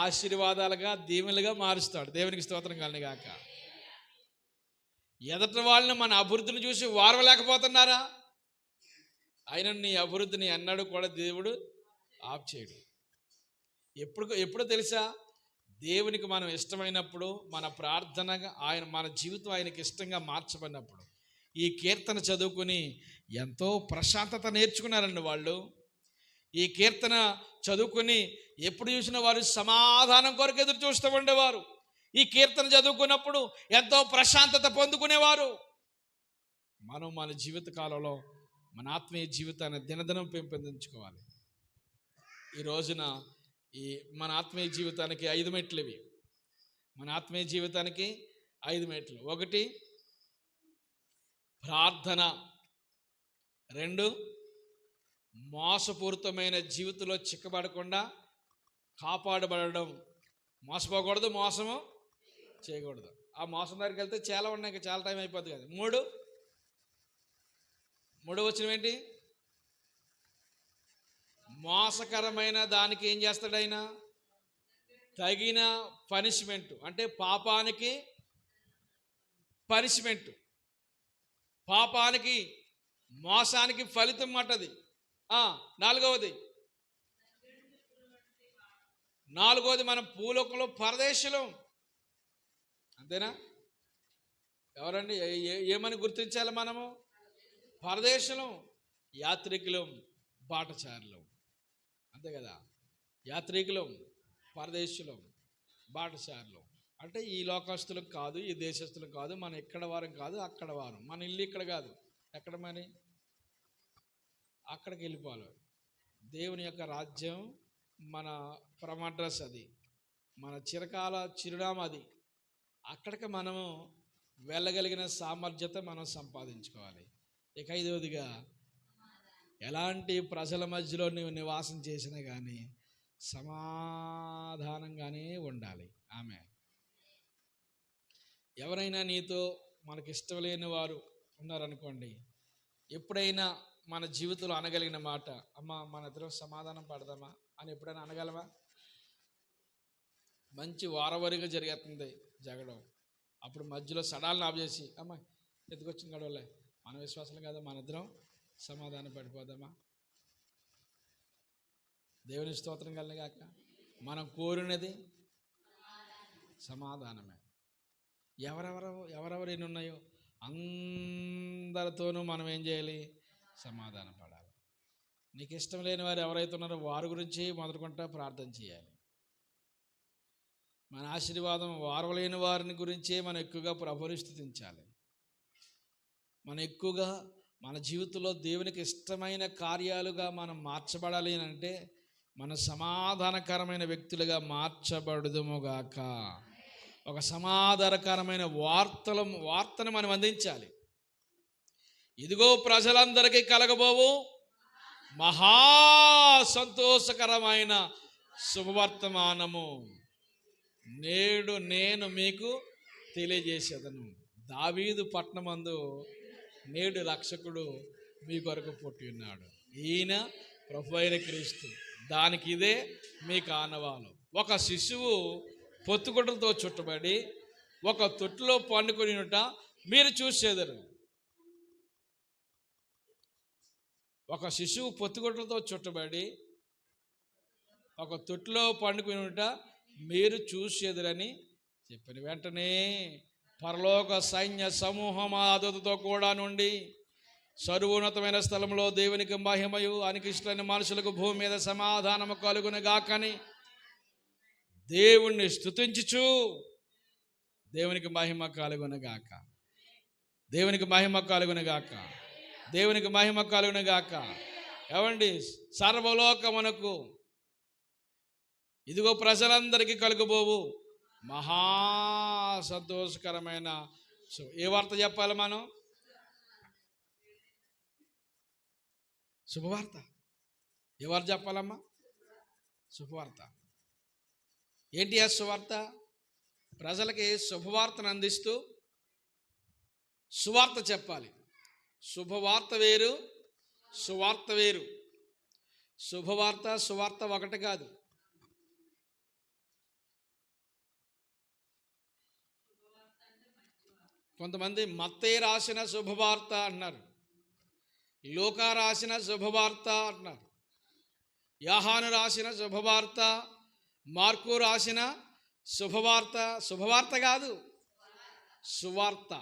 ఆశీర్వాదాలుగా, దీవెనలుగా మారుస్తాడు. దేవునికి స్తోత్రం కలుగును గాక. ఎదటి వాళ్ళని మన అభివృద్ధిని చూసి వారవలేకపోతున్నారా? ఆయన నీ అభివృద్ధిని అన్నాడు కూడా దేవుడు ఆప్ చేయడు. ఎప్పుడు తెలుసా? దేవునికి మనం ఇష్టమైనప్పుడు, మన ప్రార్థనగా మన జీవితం ఆయనకి ఇష్టంగా మార్చబడినప్పుడు. ఈ కీర్తన చదువుకుని ఎంతో ప్రశాంతత నేర్చుకున్నారండి వాళ్ళు. ఈ కీర్తన చదువుకుని ఎప్పుడు చూసిన వారు సమాధానం కొరకు ఎదురు చూస్తూ ఉండేవారు. ఈ కీర్తన చదువుకున్నప్పుడు ఎంతో ప్రశాంతత పొందుకునేవారు. మనం మన జీవిత కాలంలో మన ఆత్మీయ జీవితాన్ని దినదినం పెంపొందించుకోవాలి. ఈ రోజున మన ఆత్మీయ జీవితానికి 5 మెట్లు ఇవి. మన ఆత్మీయ జీవితానికి 5 మెట్లు. 1 ప్రార్థన, 2 మోసపూరితమైన జీవితంలో చిక్కబడకుండా కాపాడబడడం. మోసపోకూడదు, మోసము చేయకూడదు. ఆ మోసం దగ్గరికి వెళ్తే చాలా ఉన్నాయి, ఇంకా చాలా టైం అయిపోద్ది కదా. 3 వచనం ఏంటి? మోసకరమైన దానికి ఏం చేస్తాడు ఆయన? తగిన పనిష్మెంట్. అంటే పాపానికి పనిష్మెంట్, పాపానికి మోసానికి ఫలితం అన్నది. 4వది మనం భూలోకంలో పరదేశులం. అంతేనా? ఎవరండి? ఏమని గుర్తించాలి మనము? పరదేశులం, యాత్రికులం, బాటచారులం. అంతే కదా, యాత్రికులం, పరదేశులం, బాటచారులం. అంటే ఈ లోకస్తులకు కాదు, ఈ దేశస్తులకు కాదు, మన ఇక్కడ వారం కాదు, అక్కడ వారం. మన ఇల్లు ఇక్కడ కాదు, ఎక్కడ మరి అక్కడికి వెళ్ళిపోవాలి. దేవుని యొక్క రాజ్యం మన ఫ్రమ్ అడ్రస్, అది మన చిరకాల చిరునామా, అది అక్కడికి మనము వెళ్ళగలిగిన సామర్థ్యత మనం సంపాదించుకోవాలి. ఇక 5వదిగా, ఎలాంటి ప్రజల మధ్యలో నీవు నివాసం చేసినా కానీ సమాధానంగానే ఉండాలి. ఆమె ఎవరైనా నీతో మనకి ఇష్టం లేని వారు ఉన్నారనుకోండి, ఎప్పుడైనా మన జీవితంలో అనగలిగిన మాట, అమ్మ మన ఇద్దరం సమాధానం పడదామా అని ఎప్పుడైనా అనగలమా? మంచి వారవరిగా జరుగుతుంది జగడం, అప్పుడు మధ్యలో సడాలను ఆఫ్ చేసి, అమ్మ ఎత్తుకొచ్చిన గడవలే, మన విశ్వాసం కదా, మన ఇద్దరం సమాధానం పడిపోదామా? దేవుని స్తోత్రం కలిగాక. మనం కోరినది సమాధానమే. ఎవరెవరు ఎన్ని ఉన్నాయో అందరితోనూ మనం ఏం చేయాలి? సమాధానం పడాలి. నీకు ఇష్టం లేని వారు ఎవరైతే ఉన్నారో వారి గురించి మొదలుకుంటా ప్రార్థన చేయాలి. మన ఆశీర్వాదం వారవలేని వారిని గురించే మనం ఎక్కువగా ప్రభువుని స్తుతించాలి. మనం ఎక్కువగా మన జీవితంలో దేవునికి ఇష్టమైన కార్యాలుగా మనం మార్చబడాలి అంటే మన సమాధానకరమైన వ్యక్తులుగా మార్చబడుదుముగాక. ఒక సమాధానకరమైన వార్తను మనం అందించాలి. ఇదిగో ప్రజలందరికీ కలగబోవు మహా సంతోషకరమైన శుభవర్తమానము నేడు నేను మీకు తెలియజేసేదను. దావీదు పట్టణమందు నేడు రక్షకుడు మీ కొరకు పుట్టి ఉన్నాడు. ఈయన ప్రభు అయిన క్రీస్తు. దానికి ఇదే మీకు ఆనవాలు. ఒక శిశువు పొత్తుగుడ్డలతో చుట్టబడి ఒక తొట్టులో పండుకొనిట మీరు చూసేదరు. ఒక శిశువు పొత్తుగుడ్డలతో చుట్టబడి ఒక తొట్టులో పండుకొనిట మీరు చూసేదరని చెప్పిన వెంటనే పరలోక సైన్య సమూహం ఆదతతో కూడా నుండి సర్వోన్నతమైన స్థలంలో దేవునికి మహిమయు అనికిష్టమైన మనుషులకు భూమి మీద సమాధానము కలుగునుగాకని దేవుణ్ణి స్తుతించుచు దేవునికి మహిమ కలుగునుగాక, దేవునికి మహిమ కలుగునుగాక, దేవునికి మహిమ కలుగునుగాక. ఏమండి, సర్వలోకమునకు ఇదిగో ప్రజలందరికీ కలుగబోవు మహా సంతోషకరమైన ఏ వార్త చెప్పాలి మనం? శుభవార్త. ఏ వార్త చెప్పాలమ్మా? శుభవార్త. ఏంటి ఆ శుభవార్త? ప్రజలకి శుభవార్తను అందిస్తూ సువార్త చెప్పాలి. శుభవార్త వేరు, సువార్త వేరు. శుభవార్త సువార్త ఒకటి కాదు. కొంతమంది మత్తయి రాసిన శుభవార్త అన్నారు, లూకా రాసిన శుభవార్త అన్నారు, యోహాను రాసిన శుభవార్త, మార్కు రాసిన శుభవార్త. శుభవార్త కాదు, సువార్త.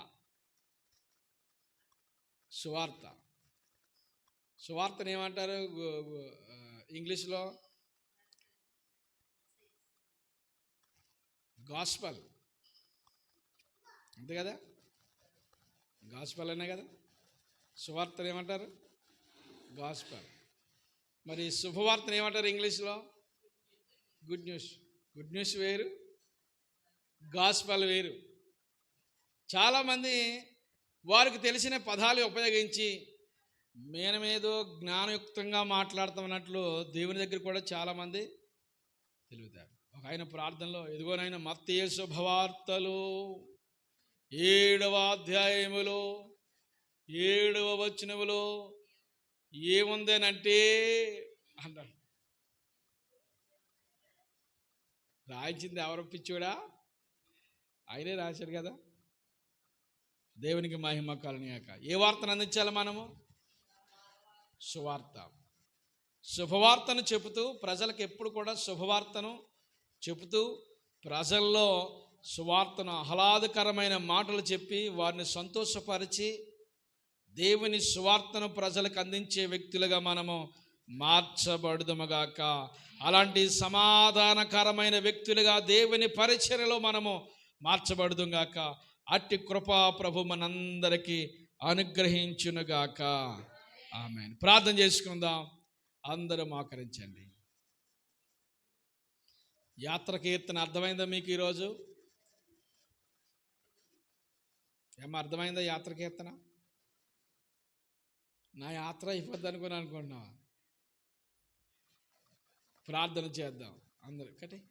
సువార్త. సువార్తను ఏమంటారు ఇంగ్లీష్లో? గాస్పల్. అంతే కదా, గాస్పల్ అనే కదా. సువార్తను ఏమంటారు? గాస్పల్. మరి శుభవార్తను ఏమంటారు ఇంగ్లీష్లో? Good news. గుడ్ న్యూస్ వేరు, గాస్పల్ వేరు. చాలామంది వారికి తెలిసిన పదాలు ఉపయోగించి మేనమేదో జ్ఞానయుక్తంగా మాట్లాడుతున్నట్లు దేవుని దగ్గర కూడా చాలామంది తెలుగుతారు. ఒక ఆయన ప్రార్థనలో, ఎదుగోనైనా మత్తయి శుభవార్తలు 7వ అధ్యాయములో 7వ వచనములో ఏముందేనంటే అన్నాడు. రాయించింది ఎవరు? పిచ్చోడా? ఆయనే రాశాడు కదా. దేవునికి మహిమ కలుగుగాక. ఏ వార్తను అందించాలి మనము? సువార్త. శుభవార్తను చెబుతూ ప్రజలకు ఎప్పుడు కూడా శుభవార్తను చెబుతూ ప్రజల్లో సువార్తను ఆహ్లాదకరమైన మాటలు చెప్పి వారిని సంతోషపరిచి దేవుని సువార్తను ప్రజలకు అందించే వ్యక్తులుగా మనము మార్చబడుదుముగాక. అలాంటి సమాధానకరమైన వ్యక్తులుగా దేవుని పరిచర్యలో మనము మార్చబడుదుగాక. అట్టి కృపా ప్రభు మనందరికీ అనుగ్రహించునుగాక. ఆమేన్. ప్రార్థన చేసుకుందాం. అందరూ మోకరించండి. యాత్ర కీర్తన అర్థమైందా మీకు ఈరోజు? ఏమో అర్థమైందా యాత్ర కీర్తన? నా యాత్ర అయిపోద్ది అనుకున్నావా? ప్రార్థన చేద్దాం అందరూ. ఒకటి